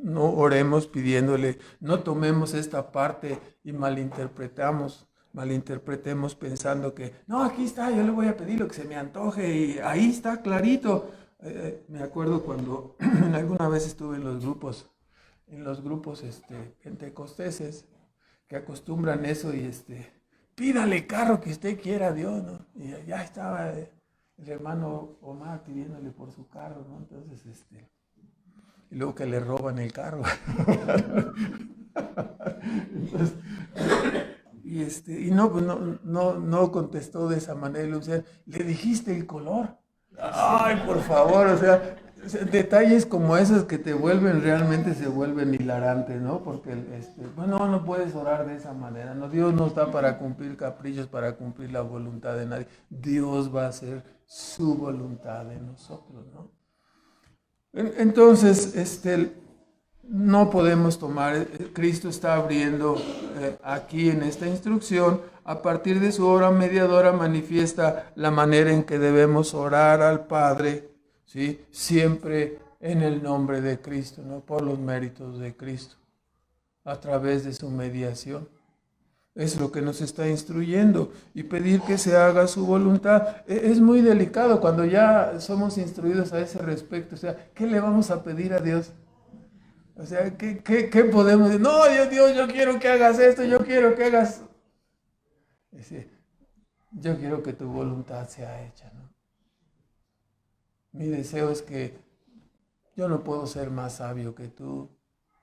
no oremos pidiéndole, no tomemos esta parte y malinterpretemos pensando que, no, aquí está, yo le voy a pedir lo que se me antoje y ahí está clarito. Me acuerdo cuando alguna vez estuve en los grupos pentecosteses que acostumbran eso y pídale carro que usted quiera a Dios, ¿no? Y ya estaba el hermano Omar pidiéndole por su carro, ¿no? Entonces, y luego que le roban el carro. Entonces, y no, pues no contestó de esa manera. O sea, le dijiste el color. Ay, por favor, o sea, detalles como esos que te vuelven, realmente se vuelven hilarantes, ¿no? Porque, bueno, no puedes orar de esa manera, ¿no? Dios no está para cumplir caprichos, para cumplir la voluntad de nadie. Dios va a hacer su voluntad en nosotros, ¿no? Entonces, no podemos tomar, Cristo está abriendo aquí en esta instrucción, a partir de su obra mediadora manifiesta la manera en que debemos orar al Padre, ¿sí? Siempre en el nombre de Cristo, ¿no? Por los méritos de Cristo, a través de su mediación. Es lo que nos está instruyendo, y pedir que se haga su voluntad. Es muy delicado cuando ya somos instruidos a ese respecto. O sea, ¿qué le vamos a pedir a Dios? O sea, ¿qué podemos decir? No, Dios, yo quiero que hagas esto, yo quiero que hagas... Es decir, yo quiero que tu voluntad sea hecha, ¿no? Mi deseo es que yo no puedo ser más sabio que tú,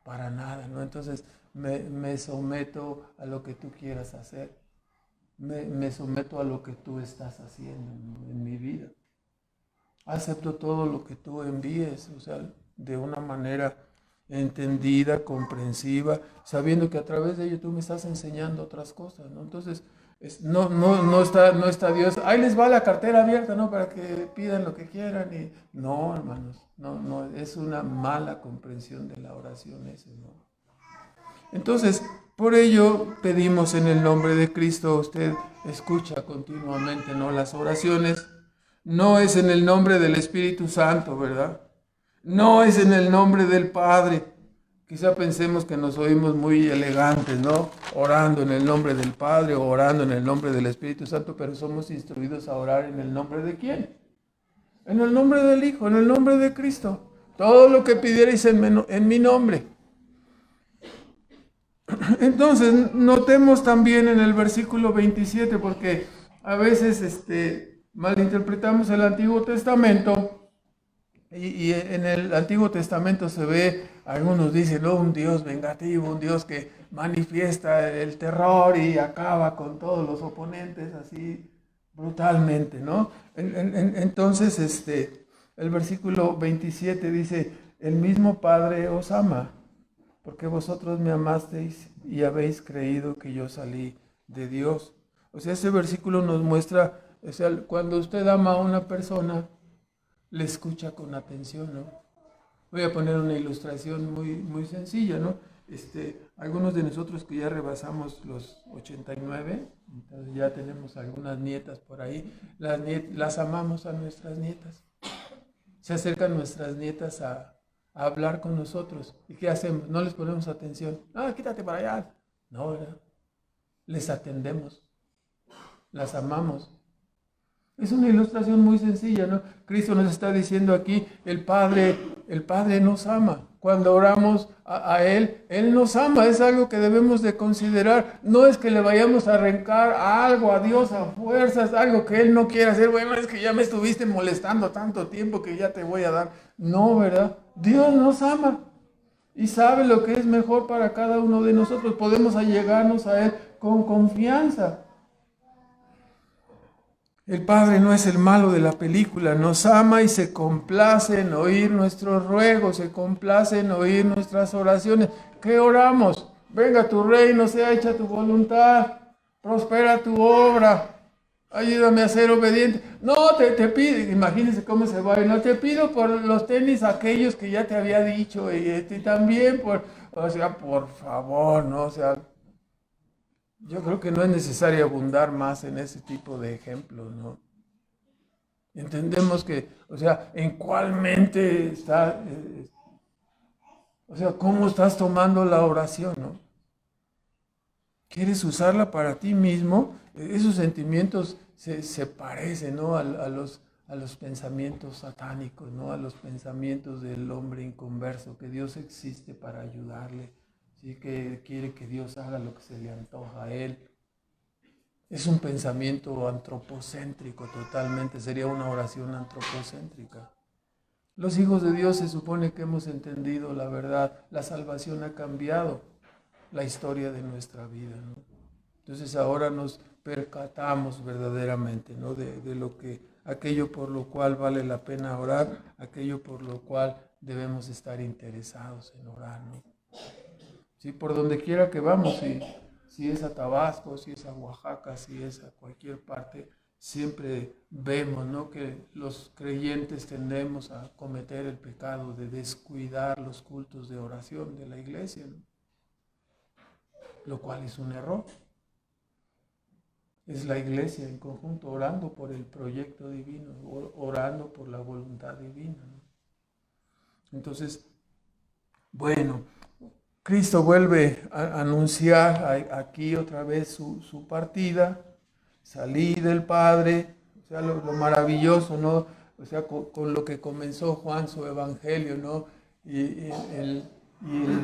para nada, ¿no? Entonces me someto a lo que tú quieras hacer. Me someto a lo que tú estás haciendo, ¿no? En mi vida. Acepto todo lo que tú envíes, o sea, de una manera entendida, comprensiva, sabiendo que a través de ello tú me estás enseñando otras cosas, ¿no? Entonces, no está Dios, ahí les va la cartera abierta, ¿no? Para que pidan lo que quieran. No, hermanos, no, es una mala comprensión de la oración ese, ¿no? Entonces, por ello pedimos en el nombre de Cristo. Usted escucha continuamente, ¿no? Las oraciones. No es en el nombre del Espíritu Santo, ¿verdad? No es en el nombre del Padre. Quizá pensemos que nos oímos muy elegantes, ¿no? Orando en el nombre del Padre o orando en el nombre del Espíritu Santo, pero somos instruidos a orar en el nombre de ¿quién? En el nombre del Hijo, en el nombre de Cristo. Todo lo que pidierais en mi nombre. Entonces, notemos también en el versículo 27, porque a veces malinterpretamos el Antiguo Testamento. Y en el Antiguo Testamento se ve, algunos dicen, ¿no? Un Dios vengativo, un Dios que manifiesta el terror y acaba con todos los oponentes así brutalmente, ¿no? Entonces, el versículo 27 dice, el mismo Padre os ama, porque vosotros me amasteis y habéis creído que yo salí de Dios. O sea, ese versículo nos muestra, o sea, cuando usted ama a una persona, le escucha con atención, ¿no? Voy a poner una ilustración muy sencilla, ¿no? Algunos de nosotros que ya rebasamos los 89, entonces ya tenemos algunas nietas por ahí, las amamos a nuestras nietas. Se acercan nuestras nietas a hablar con nosotros. ¿Y qué hacemos? No les ponemos atención. Ah, quítate para allá. No, ¿verdad? Les atendemos, las amamos. Es una ilustración muy sencilla, ¿no? Cristo nos está diciendo aquí, el Padre nos ama. Cuando oramos a Él, Él nos ama. Es algo que debemos de considerar. No es que le vayamos a arrancar algo a Dios a fuerzas, algo que Él no quiere hacer. Bueno, es que ya me estuviste molestando tanto tiempo que ya te voy a dar. No, ¿verdad? Dios nos ama y sabe lo que es mejor para cada uno de nosotros. Podemos allegarnos a Él con confianza. El Padre no es el malo de la película, nos ama y se complace en oír nuestros ruegos, se complace en oír nuestras oraciones. ¿Qué oramos? Venga tu reino, sea hecha tu voluntad, prospera tu obra, ayúdame a ser obediente. No, te pido, imagínense cómo se va, no te pido por los tenis aquellos que ya te había dicho, y también por favor, ¿no? O sea, yo creo que no es necesario abundar más en ese tipo de ejemplos, ¿no? Entendemos que, o sea, en cuál mente está, o sea, cómo estás tomando la oración, ¿no? ¿Quieres usarla para ti mismo? Esos sentimientos se parecen, ¿no? a los pensamientos satánicos, ¿no? A los pensamientos del hombre inconverso, que Dios existe para ayudarle. ¿Sí? Que quiere que Dios haga lo que se le antoja a él. Es un pensamiento antropocéntrico totalmente, sería una oración antropocéntrica. Los hijos de Dios se supone que hemos entendido la verdad, la salvación ha cambiado la historia de nuestra vida, ¿no? Entonces ahora nos percatamos verdaderamente, ¿no? de lo que, aquello por lo cual vale la pena orar, aquello por lo cual debemos estar interesados en orar, ¿no? Sí, por donde quiera que vamos, si es a Tabasco, si es a Oaxaca, si es a cualquier parte, siempre vemos, ¿no?, que los creyentes tendemos a cometer el pecado de descuidar los cultos de oración de la iglesia, ¿no?, lo cual es un error. Es la iglesia en conjunto orando por el proyecto divino, orando por la voluntad divina, ¿no? Entonces, bueno, Cristo vuelve a anunciar aquí otra vez su partida. Salí del Padre, o sea, lo maravilloso, ¿no? O sea, con lo que comenzó Juan su evangelio, ¿no? Y el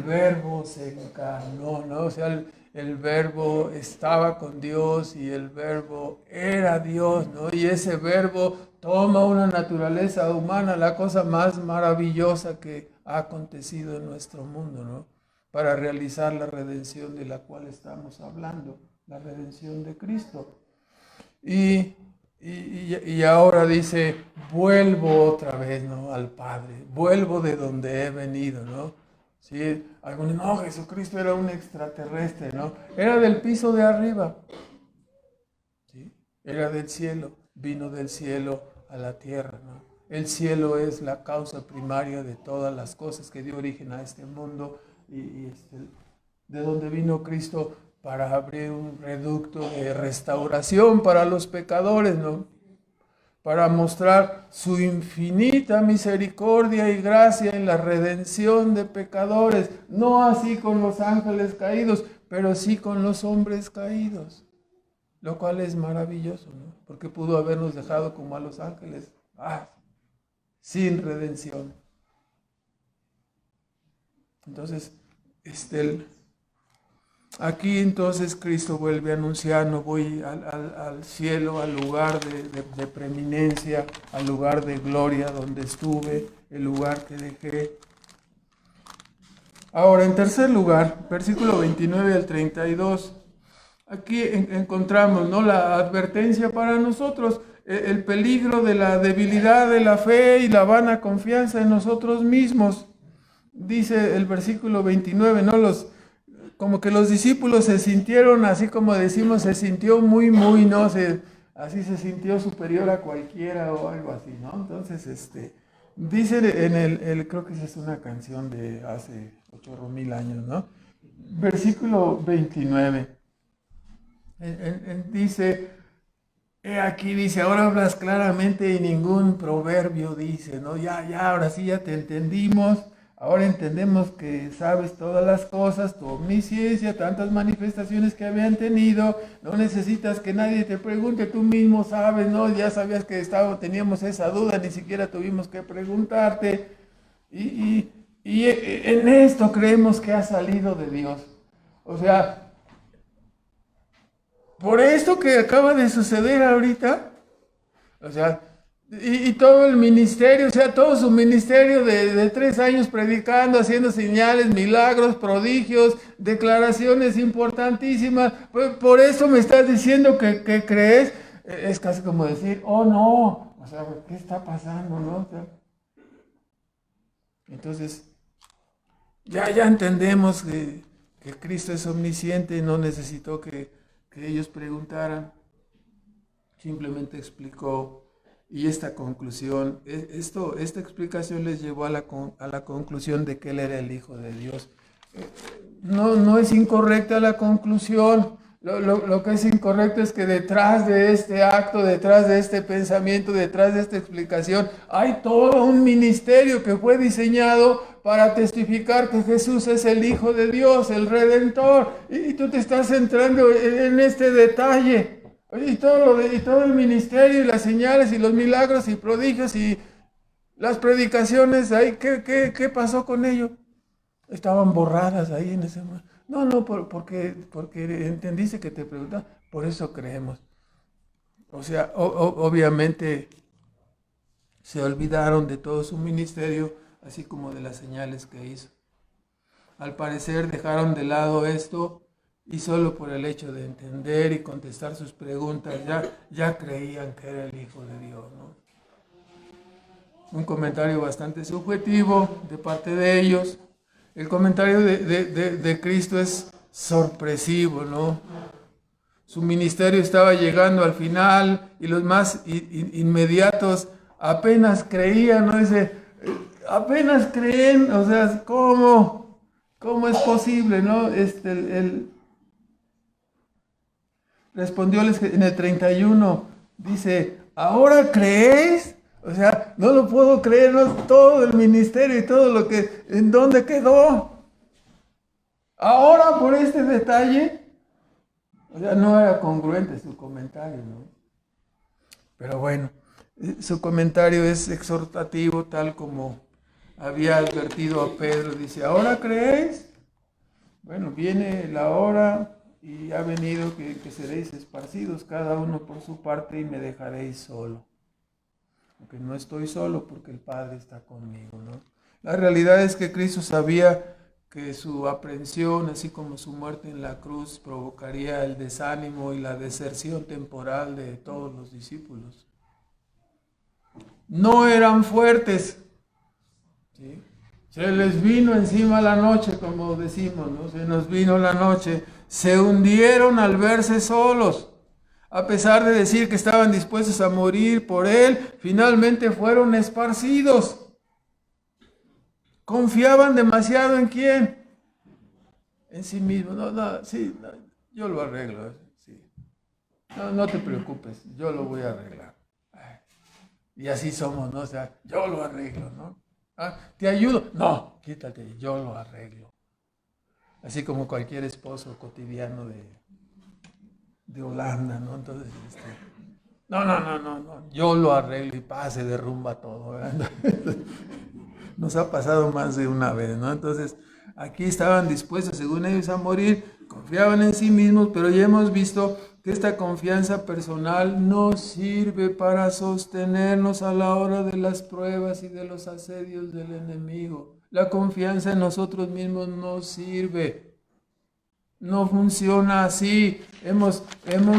verbo se encarnó, ¿no? O sea, el verbo estaba con Dios y el verbo era Dios, ¿no? Y ese verbo toma una naturaleza humana, la cosa más maravillosa que ha acontecido en nuestro mundo, ¿no?, para realizar la redención de la cual estamos hablando, la redención de Cristo. Y ahora dice, vuelvo otra vez, ¿no?, al Padre, vuelvo de donde he venido, ¿no? Sí, algunos, no, Jesucristo era un extraterrestre, ¿no? Era del piso de arriba, ¿sí? Era del cielo, vino del cielo a la tierra, ¿no? El cielo es la causa primaria de todas las cosas que dio origen a este mundo de donde vino Cristo para abrir un reducto de restauración para los pecadores, ¿no?, para mostrar su infinita misericordia y gracia en la redención de pecadores, no así con los ángeles caídos, pero sí con los hombres caídos, lo cual es maravilloso, ¿no?, porque pudo habernos dejado como a los ángeles, sin redención. Entonces, aquí entonces Cristo vuelve a anunciar, no voy al cielo, al lugar de preeminencia, al lugar de gloria donde estuve, el lugar que dejé. Ahora, en tercer lugar, versículo 29 al 32, aquí encontramos, ¿no?, la advertencia para nosotros, el peligro de la debilidad de la fe y la vana confianza en nosotros mismos. Dice el versículo 29, ¿no?, como que los discípulos se sintieron, así como decimos, se sintió muy, ¿no? Así se sintió superior a cualquiera o algo así, ¿no? Entonces, dice en creo que esa es una canción de hace 8,000 años, ¿no? Versículo 29. Dice, aquí dice, ahora hablas claramente y ningún proverbio dice, ¿no? Ya, ahora sí ya te entendimos. Ahora entendemos que sabes todas las cosas, tu omnisciencia, tantas manifestaciones que habían tenido, no necesitas que nadie te pregunte, tú mismo sabes, ¿no? Ya sabías que teníamos esa duda, ni siquiera tuvimos que preguntarte. Y en esto creemos que ha salido de Dios. O sea, por esto que acaba de suceder ahorita, o sea, y todo el ministerio, o sea, todo su ministerio de 3 años predicando, haciendo señales, milagros, prodigios, declaraciones importantísimas. Por eso me estás diciendo que crees. Es casi como decir, oh no, o sea, ¿qué está pasando, no? O sea, entonces, ya entendemos que Cristo es omnisciente y no necesitó que ellos preguntaran. Simplemente explicó. Y esta conclusión, esta explicación les llevó a la conclusión de que Él era el Hijo de Dios. No es incorrecta la conclusión. Lo que es incorrecto es que detrás de este acto, detrás de este pensamiento, detrás de esta explicación, hay todo un ministerio que fue diseñado para testificar que Jesús es el Hijo de Dios, el Redentor. Y tú te estás centrando en este detalle. Y todo el ministerio y las señales y los milagros y prodigios y las predicaciones, ¿qué pasó con ello? Estaban borradas ahí en ese momento. No, porque entendiste que te preguntaba, por eso creemos. O sea, obviamente se olvidaron de todo su ministerio, así como de las señales que hizo. Al parecer dejaron de lado esto. Y solo por el hecho de entender y contestar sus preguntas, ya creían que era el Hijo de Dios, ¿no? Un comentario bastante subjetivo de parte de ellos. El comentario de Cristo es sorpresivo, ¿no? su ministerio estaba llegando al final y los más inmediatos apenas creían, ¿no? Dice, apenas creen, o sea, ¿cómo es posible, no? Respondióles en el 31, dice, ¿ahora creéis? O sea, no lo puedo creer, ¿no? Todo el ministerio y todo lo que, ¿en dónde quedó? Ahora por este detalle, o sea, no era congruente su comentario, ¿no? Pero bueno, su comentario es exhortativo, tal como había advertido a Pedro. Dice, ¿ahora creéis? Bueno, viene la hora y ha venido que seréis esparcidos cada uno por su parte y me dejaréis solo. Aunque no estoy solo porque el Padre está conmigo, ¿no? La realidad es que Cristo sabía que su aprehensión, así como su muerte en la cruz, provocaría el desánimo y la deserción temporal de todos los discípulos. No eran fuertes, ¿sí? Se les vino encima la noche, como decimos, ¿no? Se nos vino la noche. Se hundieron al verse solos. A pesar de decir que estaban dispuestos a morir por él, finalmente fueron esparcidos. Confiaban demasiado en quién. En sí mismo. Yo lo arreglo. Sí. No te preocupes, yo lo voy a arreglar. Y así somos, ¿no? O sea, yo lo arreglo, ¿no? ¿Te ayudo? No, quítate, yo lo arreglo. Así como cualquier esposo cotidiano de Holanda, ¿no? Entonces, no, yo lo arreglo y se derrumba todo, ¿verdad? Nos ha pasado más de una vez, ¿no? Entonces, aquí estaban dispuestos, según ellos, a morir, confiaban en sí mismos, pero ya hemos visto que esta confianza personal no sirve para sostenernos a la hora de las pruebas y de los asedios del enemigo. La confianza en nosotros mismos no sirve. No funciona así. Hemos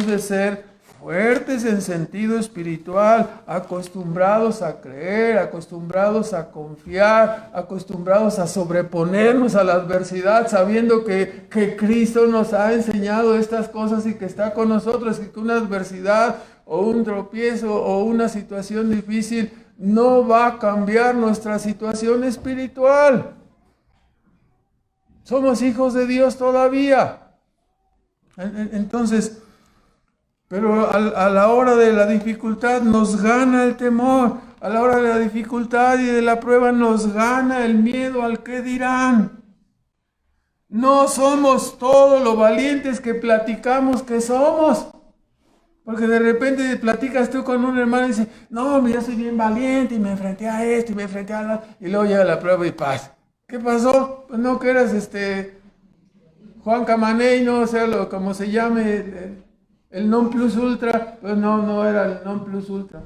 de ser fuertes en sentido espiritual, acostumbrados a creer, acostumbrados a confiar, acostumbrados a sobreponernos a la adversidad, sabiendo que Cristo nos ha enseñado estas cosas y que está con nosotros, y que una adversidad o un tropiezo o una situación difícil no va a cambiar nuestra situación espiritual. Somos hijos de Dios todavía. Entonces, pero a la hora de la dificultad nos gana el temor. A la hora de la dificultad y de la prueba nos gana el miedo al qué dirán. No somos todos lo valientes que platicamos que somos. Porque de repente platicas tú con un hermano y dices, no, yo soy bien valiente y me enfrenté a esto y me enfrenté a lo... Y luego llega la prueba y paz. ¿Qué pasó? Pues no que eras Juan Camaney, no, o sea, como se llame... El non plus ultra, pues no era el non plus ultra.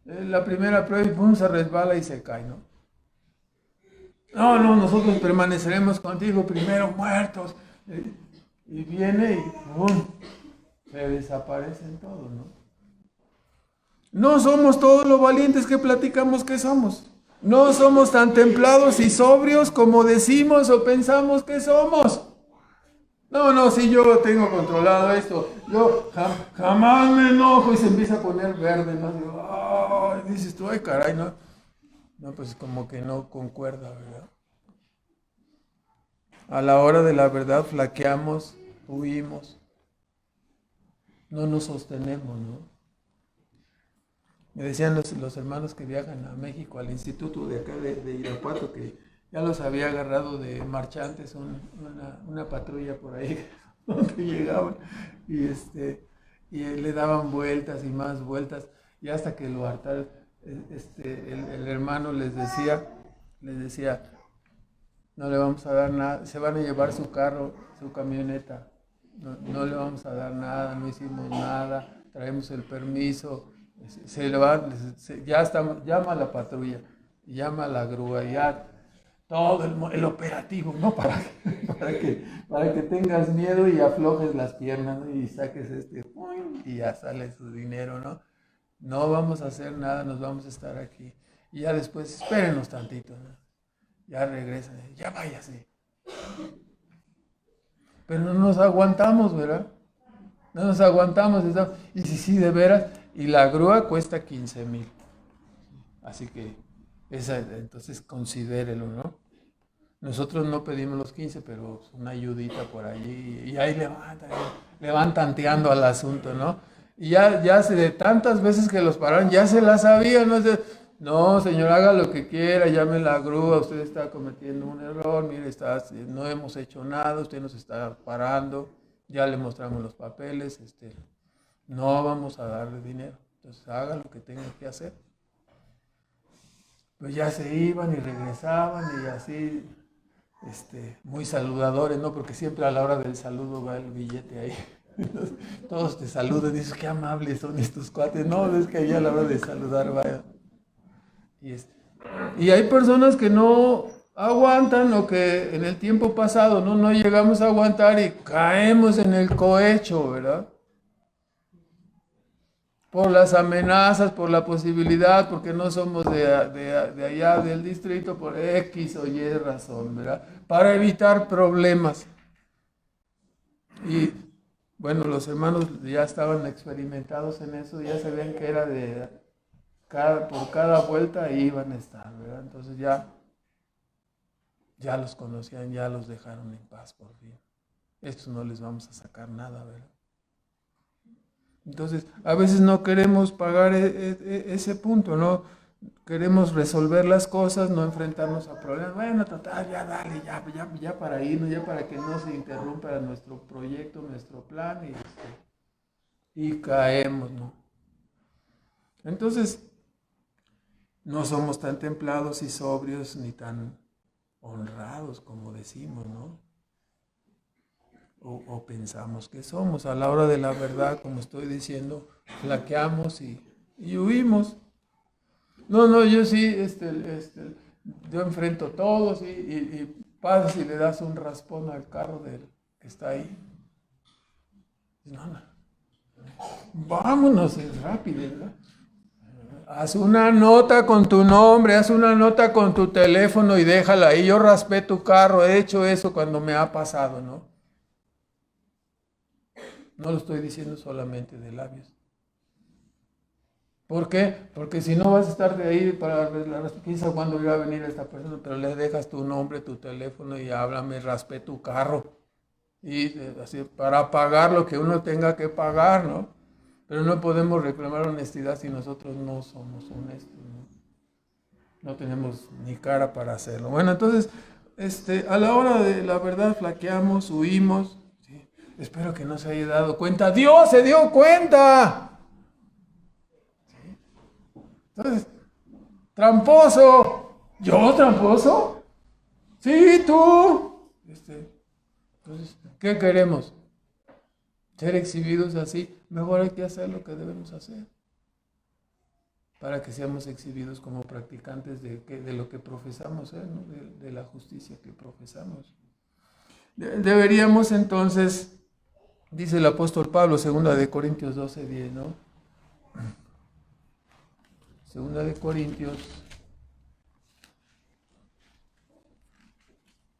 La primera prueba y pum, se resbala y se cae, ¿no? No, nosotros permaneceremos contigo primero muertos. Y viene y pum, se desaparecen todos, ¿no? No somos todos los valientes que platicamos que somos. No somos tan templados y sobrios como decimos o pensamos que somos. No, si yo tengo controlado esto, yo jamás me enojo y se empieza a poner verde, ¿no? Dices tú, ay caray, ¿no? No, pues como que no concuerda, ¿verdad? A la hora de la verdad flaqueamos, huimos, no nos sostenemos, ¿no? Me decían los hermanos que viajan a México, al instituto de acá de Irapuato, que ya los había agarrado de marchantes una patrulla por ahí donde llegaban y le daban vueltas y más vueltas y hasta que lo hartaron. El hermano les decía, no le vamos a dar nada, se van a llevar su carro, su camioneta, no le vamos a dar nada, no hicimos nada, traemos el permiso, llama a la patrulla, llama a la grúa, ya todo el operativo, ¿no? Para que tengas miedo y aflojes las piernas, ¿no? Y saques y ya sale su dinero, ¿no? No vamos a hacer nada, nos vamos a estar aquí. Y ya después, espérenos tantito, ¿no? Ya regresan, ya váyase. Pero no nos aguantamos, ¿verdad? no nos aguantamos. Y sí, de veras, y la grúa cuesta 15,000. Así que, entonces considérelo, ¿no? Nosotros no pedimos los 15, pero una ayudita por allí, y ahí le van tanteando al asunto, ¿no? Y ya de tantas veces que los pararon, ya se la sabían, ¿no? No, señor, haga lo que quiera, llame la grúa, usted está cometiendo un error, mire, no hemos hecho nada, usted nos está parando, ya le mostramos los papeles, no vamos a darle dinero, entonces haga lo que tenga que hacer. Pues ya se iban y regresaban y así, muy saludadores, ¿no? Porque siempre a la hora del saludo va el billete ahí. Todos te saludan y dices, qué amables son estos cuates. No, es que allá a la hora de saludar vaya. Y hay personas que no aguantan lo que en el tiempo pasado no llegamos a aguantar y caemos en el cohecho, ¿verdad? Por las amenazas, por la posibilidad, porque no somos de allá del distrito, por X o Y razón, ¿verdad? Para evitar problemas. Y bueno, los hermanos ya estaban experimentados en eso, ya sabían que era por cada vuelta iban a estar, ¿verdad? Entonces ya los conocían, ya los dejaron en paz por fin. Estos no les vamos a sacar nada, ¿verdad? Entonces, a veces no queremos pagar ese punto, ¿no? Queremos resolver las cosas, no enfrentarnos a problemas. Bueno, total, ya dale, ya para irnos, ya para que no se interrumpa nuestro proyecto, nuestro plan, y caemos, ¿no? Entonces, no somos tan templados y sobrios ni tan honrados como decimos, ¿no? O pensamos que somos. A la hora de la verdad, como estoy diciendo, flaqueamos y huimos. No, yo sí, yo enfrento todos y pasas y le das un raspón al carro que está ahí. No. Vámonos, es rápido, ¿verdad? Haz una nota con tu nombre, haz una nota con tu teléfono y déjala ahí. Yo raspé tu carro, he hecho eso cuando me ha pasado, ¿no? No lo estoy diciendo solamente de labios. ¿Por qué? Porque si no vas a estar de ahí para quién sabe cuándo irá a venir esta persona, pero le dejas tu nombre, tu teléfono y háblame, raspé tu carro. Y así para pagar lo que uno tenga que pagar, ¿no? Pero no podemos reclamar honestidad si nosotros no somos honestos, ¿no? No tenemos ni cara para hacerlo. Bueno, entonces, a la hora de la verdad flaqueamos, huimos. ¿Sí? Espero que no se haya dado cuenta. ¡Dios se dio cuenta! ¿Sí? Entonces, tramposo. ¿Yo tramposo? Sí, tú. Entonces, ¿qué queremos? Ser exhibidos así. Mejor hay que hacer lo que debemos hacer para que seamos exhibidos como practicantes de lo que profesamos, ¿no? de la justicia que profesamos. Deberíamos entonces, dice el apóstol Pablo, 2 Corintios 12:10, ¿no? 2 Corintios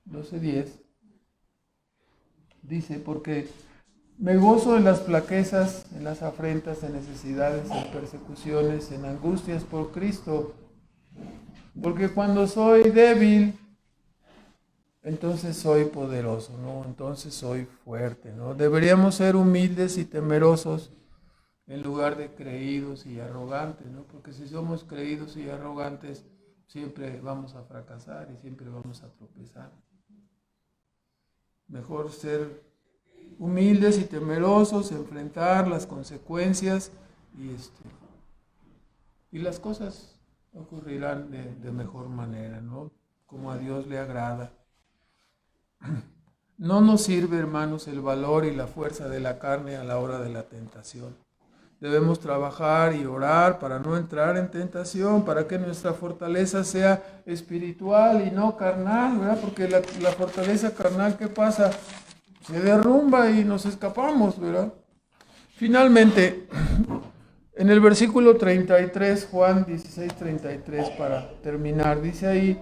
12:10 dice, porque me gozo en las flaquezas, en las afrentas, en necesidades, en persecuciones, en angustias por Cristo. Porque cuando soy débil, entonces soy poderoso, ¿no? Entonces soy fuerte, ¿no? Deberíamos ser humildes y temerosos en lugar de creídos y arrogantes, ¿no? Porque si somos creídos y arrogantes, siempre vamos a fracasar y siempre vamos a tropezar. Mejor ser humildes y temerosos, enfrentar las consecuencias y las cosas ocurrirán de mejor manera, ¿no? Como a Dios le agrada. No nos sirve, hermanos, el valor y la fuerza de la carne a la hora de la tentación. Debemos trabajar y orar para no entrar en tentación, para que nuestra fortaleza sea espiritual y no carnal, ¿verdad? Porque la fortaleza carnal, ¿qué pasa? Se derrumba y nos escapamos, ¿verdad? Finalmente, en el versículo 33, Juan 16:33, para terminar, dice ahí,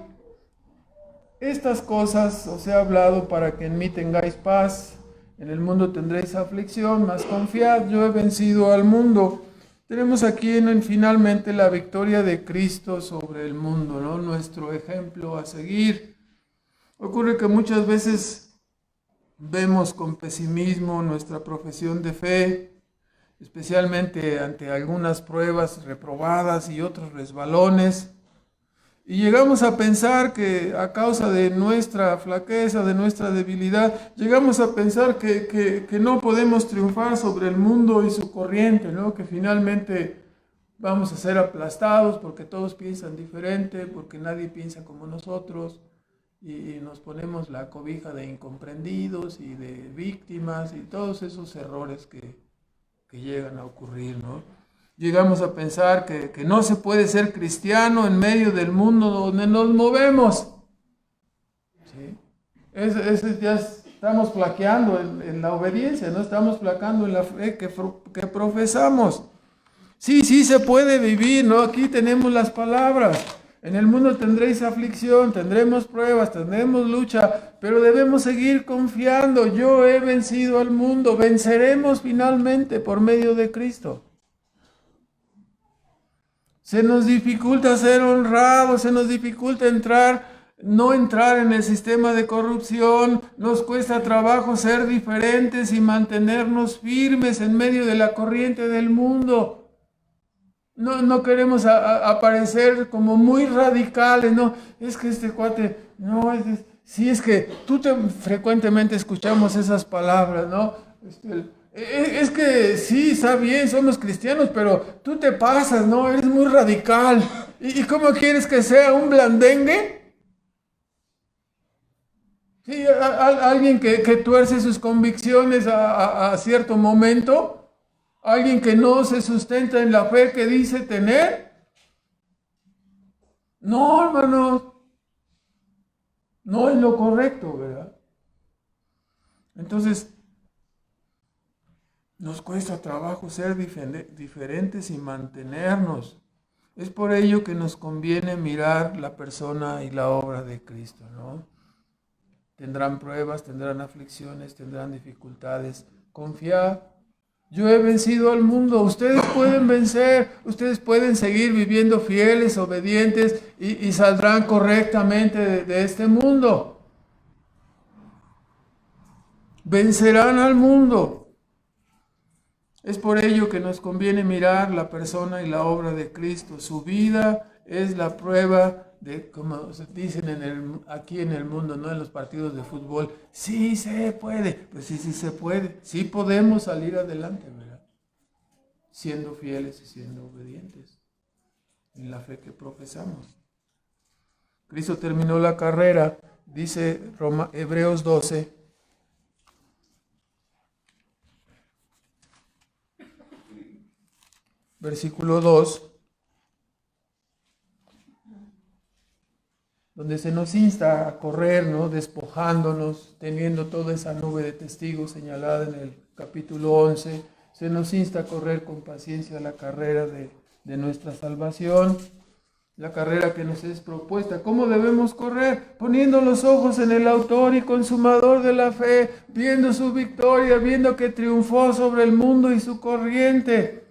estas cosas os he hablado para que en mí tengáis paz. En el mundo tendréis aflicción, mas confiad, yo he vencido al mundo. Tenemos aquí finalmente la victoria de Cristo sobre el mundo, ¿no? Nuestro ejemplo a seguir. Ocurre que muchas veces vemos con pesimismo nuestra profesión de fe, especialmente ante algunas pruebas reprobadas y otros resbalones. Y llegamos a pensar que a causa de nuestra flaqueza, de nuestra debilidad, llegamos a pensar que no podemos triunfar sobre el mundo y su corriente, ¿no? Que finalmente vamos a ser aplastados porque todos piensan diferente, porque nadie piensa como nosotros, y nos ponemos la cobija de incomprendidos y de víctimas y todos esos errores que llegan a ocurrir, ¿no? Llegamos a pensar que no se puede ser cristiano en medio del mundo donde nos movemos. ¿Sí? Ya estamos flaqueando en la obediencia, no estamos flaqueando en la fe que profesamos. Sí se puede vivir, ¿no? Aquí tenemos las palabras. En el mundo tendréis aflicción, tendremos pruebas, tendremos lucha, pero debemos seguir confiando. Yo he vencido al mundo, venceremos finalmente por medio de Cristo. Se nos dificulta ser honrados, se nos dificulta no entrar en el sistema de corrupción, nos cuesta trabajo ser diferentes y mantenernos firmes en medio de la corriente del mundo. No queremos aparecer como muy radicales, no, es que este cuate, no, sí, es que frecuentemente escuchamos esas palabras, ¿no? Es que sí, está bien, somos cristianos, pero tú te pasas, ¿no? Eres muy radical. ¿Y cómo quieres que sea un blandengue? Sí, alguien que tuerce sus convicciones a cierto momento, alguien que no se sustenta en la fe que dice tener. No, hermanos, no es lo correcto, ¿verdad? Entonces, nos cuesta trabajo ser diferentes y mantenernos. Es por ello que nos conviene mirar la persona y la obra de Cristo, ¿no? Tendrán pruebas, tendrán aflicciones, tendrán dificultades. Confiad. Yo he vencido al mundo. Ustedes pueden vencer. Ustedes pueden seguir viviendo fieles, obedientes y saldrán correctamente de este mundo. Vencerán al mundo. Es por ello que nos conviene mirar la persona y la obra de Cristo. Su vida es la prueba de, como se dicen aquí en el mundo, no en los partidos de fútbol, sí se puede. Pues sí se puede. Sí podemos salir adelante, ¿verdad? Siendo fieles y siendo obedientes en la fe que profesamos. Cristo terminó la carrera, dice Hebreos 12. Versículo 2, donde se nos insta a correr, ¿no? Despojándonos, teniendo toda esa nube de testigos señalada en el capítulo 11, se nos insta a correr con paciencia la carrera de nuestra salvación, la carrera que nos es propuesta. ¿Cómo debemos correr? Poniendo los ojos en el autor y consumador de la fe, viendo su victoria, viendo que triunfó sobre el mundo y su corriente.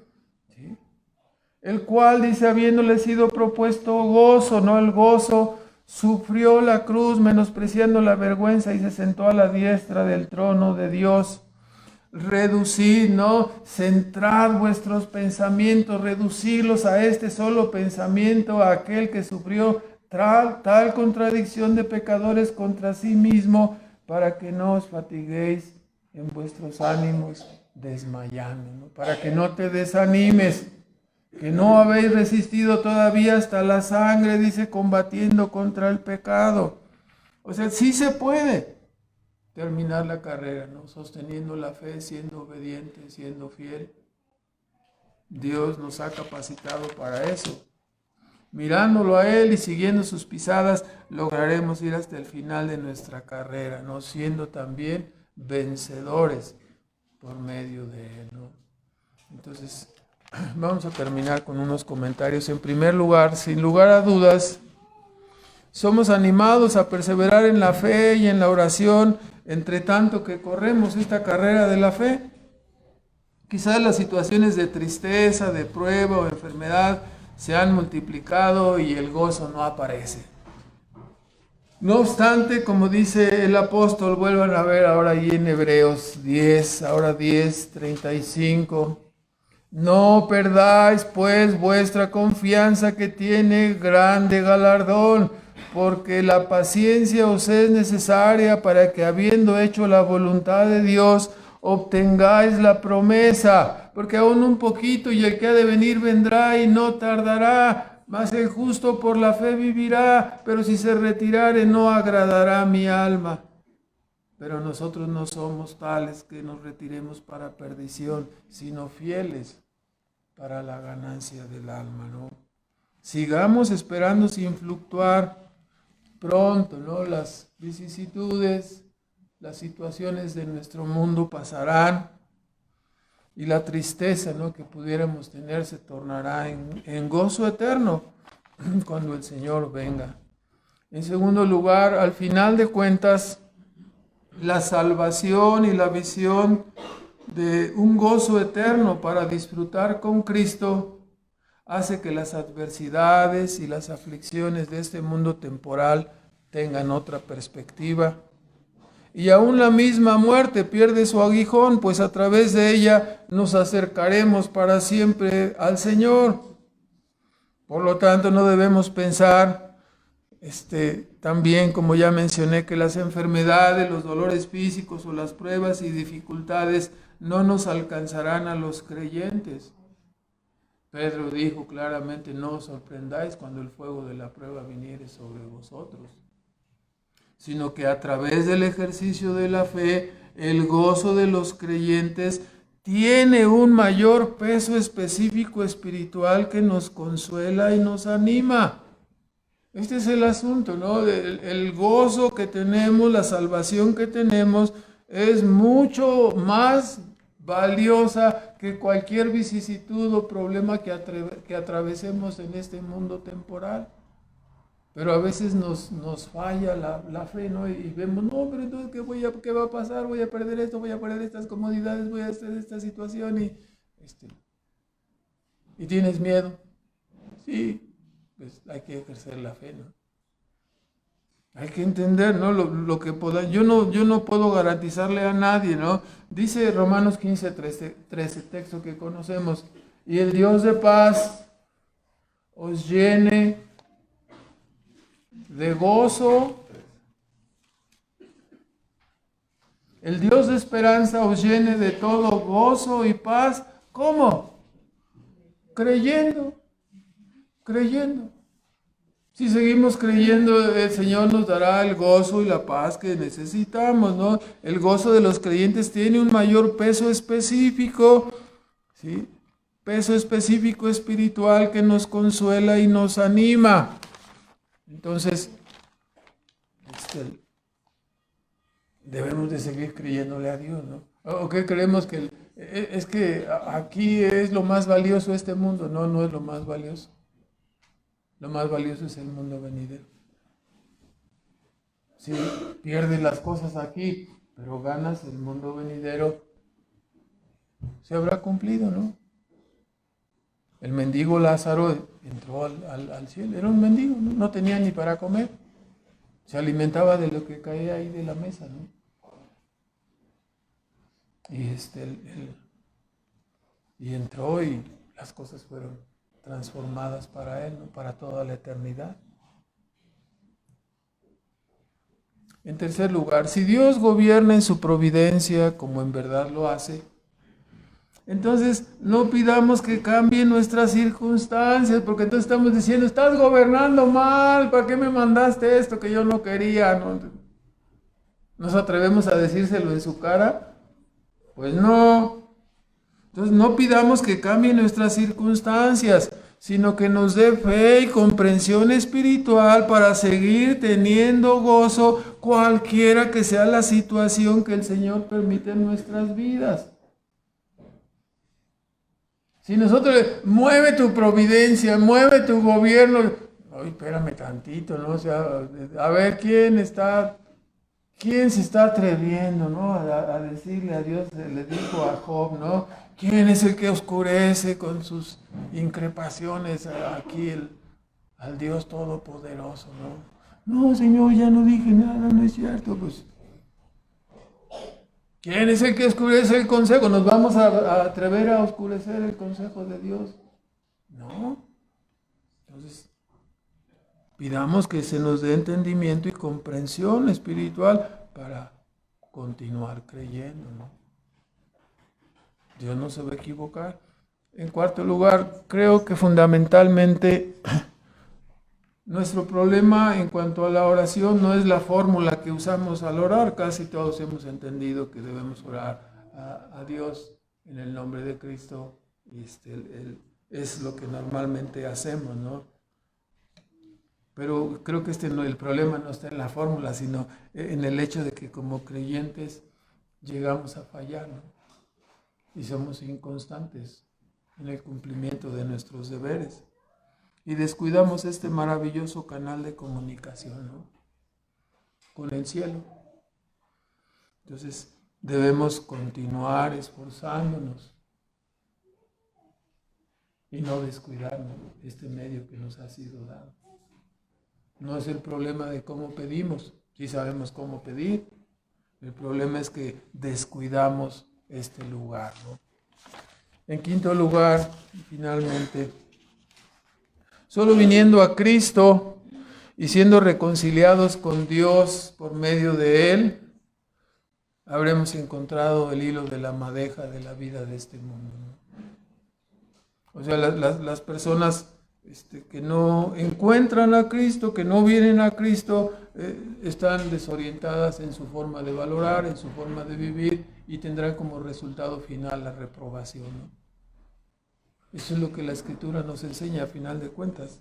El cual, dice, habiéndole sido propuesto gozo, no el gozo, sufrió la cruz, menospreciando la vergüenza, y se sentó a la diestra del trono de Dios. Reducid, ¿no? Centrad vuestros pensamientos, reducirlos a este solo pensamiento, a aquel que sufrió tal contradicción de pecadores contra sí mismo, para que no os fatiguéis en vuestros ánimos desmayando, ¿no? Para que no te desanimes, que no habéis resistido todavía hasta la sangre, dice, combatiendo contra el pecado. O sea, sí se puede terminar la carrera, ¿no? Sosteniendo la fe, siendo obediente, siendo fiel. Dios nos ha capacitado para eso. Mirándolo a Él y siguiendo sus pisadas, lograremos ir hasta el final de nuestra carrera, ¿no? Siendo también vencedores por medio de Él, ¿no? Entonces, vamos a terminar con unos comentarios. En primer lugar, sin lugar a dudas, somos animados a perseverar en la fe y en la oración entre tanto que corremos esta carrera de la fe. Quizás las situaciones de tristeza, de prueba o enfermedad se han multiplicado y el gozo no aparece. No obstante, como dice el apóstol, vuelvan a ver ahora ahí en Hebreos 10, ahora 10:35. No perdáis pues vuestra confianza, que tiene grande galardón, porque la paciencia os es necesaria para que, habiendo hecho la voluntad de Dios, obtengáis la promesa. Porque aún un poquito y el que ha de venir vendrá y no tardará. Mas el justo por la fe vivirá, pero si se retirare no agradará mi alma. Pero nosotros no somos tales que nos retiremos para perdición, sino fieles para la ganancia del alma, ¿no? Sigamos esperando sin fluctuar. Pronto, ¿no? Las vicisitudes, las situaciones de nuestro mundo pasarán y la tristeza, ¿no?, que pudiéramos tener se tornará en gozo eterno cuando el Señor venga. En segundo lugar, al final de cuentas, la salvación y la visión de un gozo eterno para disfrutar con Cristo hace que las adversidades y las aflicciones de este mundo temporal tengan otra perspectiva. Y aún la misma muerte pierde su aguijón, pues a través de ella nos acercaremos para siempre al Señor. Por lo tanto, no debemos pensar también, como ya mencioné, que las enfermedades, los dolores físicos o las pruebas y dificultades no nos alcanzarán a los creyentes. Pedro dijo claramente: no os sorprendáis cuando el fuego de la prueba viniere sobre vosotros, sino que a través del ejercicio de la fe, el gozo de los creyentes tiene un mayor peso específico espiritual que nos consuela y nos anima. Este es el asunto, ¿no? El gozo que tenemos, la salvación que tenemos, es mucho más valiosa que cualquier vicisitud o problema que atravesemos en este mundo temporal. Pero a veces nos falla la fe, ¿no? Y vemos, no, pero entonces, ¿qué va a pasar? Voy a perder esto, voy a perder estas comodidades, voy a hacer esta situación y tienes miedo. Sí, pues hay que ejercer la fe, ¿no? Hay que entender, ¿no? Lo que pueda. Yo no puedo garantizarle a nadie, ¿no? Dice Romanos 15:13, texto que conocemos: y el Dios de paz os llene de gozo. El Dios de esperanza os llene de todo gozo y paz. ¿Cómo? Creyendo. Si seguimos creyendo, el Señor nos dará el gozo y la paz que necesitamos, ¿no? El gozo de los creyentes tiene un mayor peso específico, ¿sí? Peso específico espiritual que nos consuela y nos anima. Entonces, debemos de seguir creyéndole a Dios, ¿no? ¿O qué creemos que es que aquí es lo más valioso este mundo? No es lo más valioso. Lo más valioso es el mundo venidero. Sí, pierdes las cosas aquí, pero ganas el mundo venidero. Se habrá cumplido, ¿no? El mendigo Lázaro entró al cielo, era un mendigo, no tenía ni para comer. Se alimentaba de lo que caía ahí de la mesa, ¿no? Y entró y las cosas fueron transformadas para él, ¿no? Para toda la eternidad. En tercer lugar, si Dios gobierna en su providencia, como en verdad lo hace, entonces no pidamos que cambien nuestras circunstancias, porque entonces estamos diciendo: estás gobernando mal, ¿para qué me mandaste esto que yo no quería? ¿No? ¿Nos atrevemos a decírselo en su cara? Pues no. Entonces no pidamos que cambien nuestras circunstancias, sino que nos dé fe y comprensión espiritual para seguir teniendo gozo cualquiera que sea la situación que el Señor permite en nuestras vidas. Si nosotros, mueve tu providencia, mueve tu gobierno, ay, espérame tantito, ¿no? O sea, a ver quién está ¿Quién se está atreviendo, ¿no? a decirle a Dios? Le dijo a Job, ¿no? ¿Quién es el que oscurece con sus increpaciones aquí al Dios Todopoderoso, ¿no? No, Señor, ya no dije nada, no es cierto, pues. ¿Quién es el que oscurece el consejo? ¿Nos vamos a atrever a oscurecer el consejo de Dios? No. Entonces, pidamos que se nos dé entendimiento y comprensión espiritual para continuar creyendo, ¿no? Dios no se va a equivocar. En cuarto lugar, creo que fundamentalmente nuestro problema en cuanto a la oración no es la fórmula que usamos al orar. Casi todos hemos entendido que debemos orar a Dios en el nombre de Cristo. Es lo que normalmente hacemos, ¿no? Pero creo que el problema no está en la fórmula, sino en el hecho de que como creyentes llegamos a fallar, ¿no? Y somos inconstantes en el cumplimiento de nuestros deberes. Y descuidamos este maravilloso canal de comunicación, ¿no? Con el cielo. Entonces debemos continuar esforzándonos y no descuidarnos este medio que nos ha sido dado. No es el problema de cómo pedimos, sí sabemos cómo pedir. El problema es que descuidamos este lugar, ¿no? En quinto lugar, finalmente, solo viniendo a Cristo y siendo reconciliados con Dios por medio de Él, habremos encontrado el hilo de la madeja de la vida de este mundo, ¿no? O sea, las personas que no encuentran a Cristo, que no vienen a Cristo, están desorientadas en su forma de valorar, en su forma de vivir, y tendrán como resultado final la reprobación, ¿no? Eso es lo que la Escritura nos enseña a final de cuentas.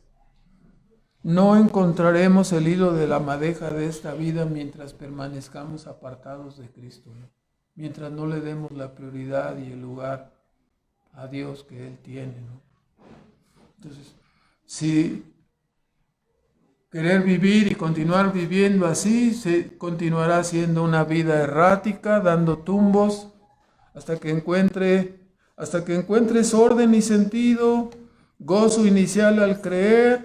No encontraremos el hilo de la madeja de esta vida mientras permanezcamos apartados de Cristo, ¿no? Mientras no le demos la prioridad y el lugar a Dios que Él tiene, ¿no? Entonces, si querer vivir y continuar viviendo así, se continuará siendo una vida errática, dando tumbos, hasta que encuentres orden y sentido, gozo inicial al creer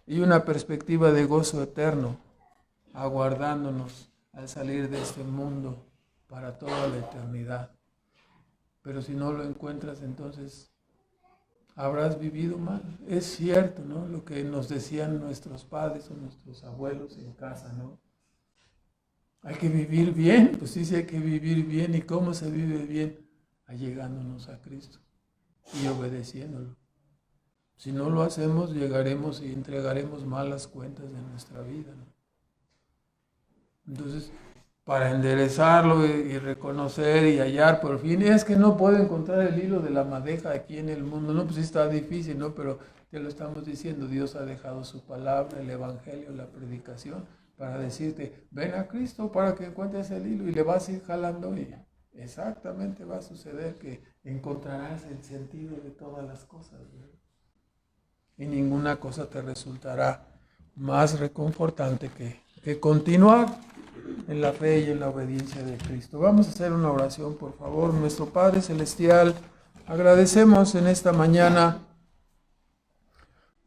y una perspectiva de gozo eterno, aguardándonos al salir de este mundo para toda la eternidad. Pero si no lo encuentras, entonces habrás vivido mal. Es cierto, ¿no? Lo que nos decían nuestros padres o nuestros abuelos en casa, ¿no? Hay que vivir bien, pues sí, hay que vivir bien. ¿Y cómo se vive bien? Allegándonos a Cristo y obedeciéndolo. Si no lo hacemos, llegaremos y entregaremos malas cuentas de nuestra vida, ¿no? Entonces, para enderezarlo y reconocer y hallar por fin, es que no puedo encontrar el hilo de la madeja aquí en el mundo. No, pues sí está difícil, ¿no? Pero te lo estamos diciendo, Dios ha dejado su palabra, el evangelio, la predicación, para decirte, ven a Cristo para que encuentres el hilo, y le vas a ir jalando y exactamente va a suceder que encontrarás el sentido de todas las cosas, ¿no? Y ninguna cosa te resultará más reconfortante que continuar en la fe y en la obediencia de Cristo. Vamos a hacer una oración, por favor. Nuestro Padre Celestial, agradecemos en esta mañana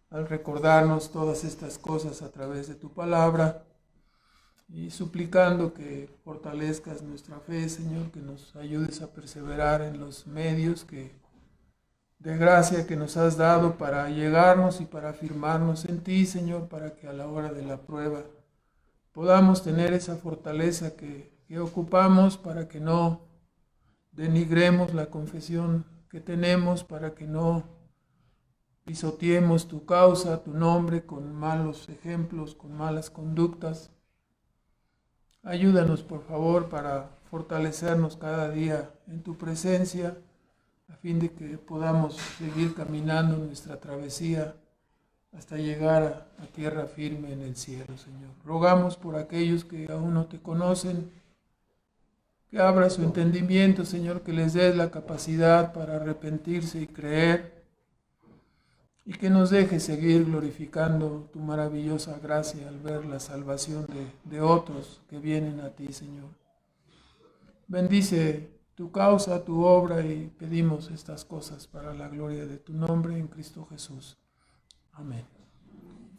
al recordarnos todas estas cosas a través de tu palabra, y suplicando que fortalezcas nuestra fe, Señor, que nos ayudes a perseverar en los medios de gracia que nos has dado para llegarnos y para afirmarnos en ti, Señor, para que a la hora de la prueba podamos tener esa fortaleza que ocupamos, para que no denigremos la confesión que tenemos, para que no pisoteemos tu causa, tu nombre, con malos ejemplos, con malas conductas. Ayúdanos, por favor, para fortalecernos cada día en tu presencia, a fin de que podamos seguir caminando nuestra travesía hasta llegar a tierra firme en el cielo, Señor. Rogamos por aquellos que aún no te conocen, que abra su entendimiento, Señor, que les des la capacidad para arrepentirse y creer. y que nos deje seguir glorificando tu maravillosa gracia al ver la salvación de otros que vienen a ti, Señor. Bendice tu causa, tu obra, y pedimos estas cosas para la gloria de tu nombre en Cristo Jesús. Amén.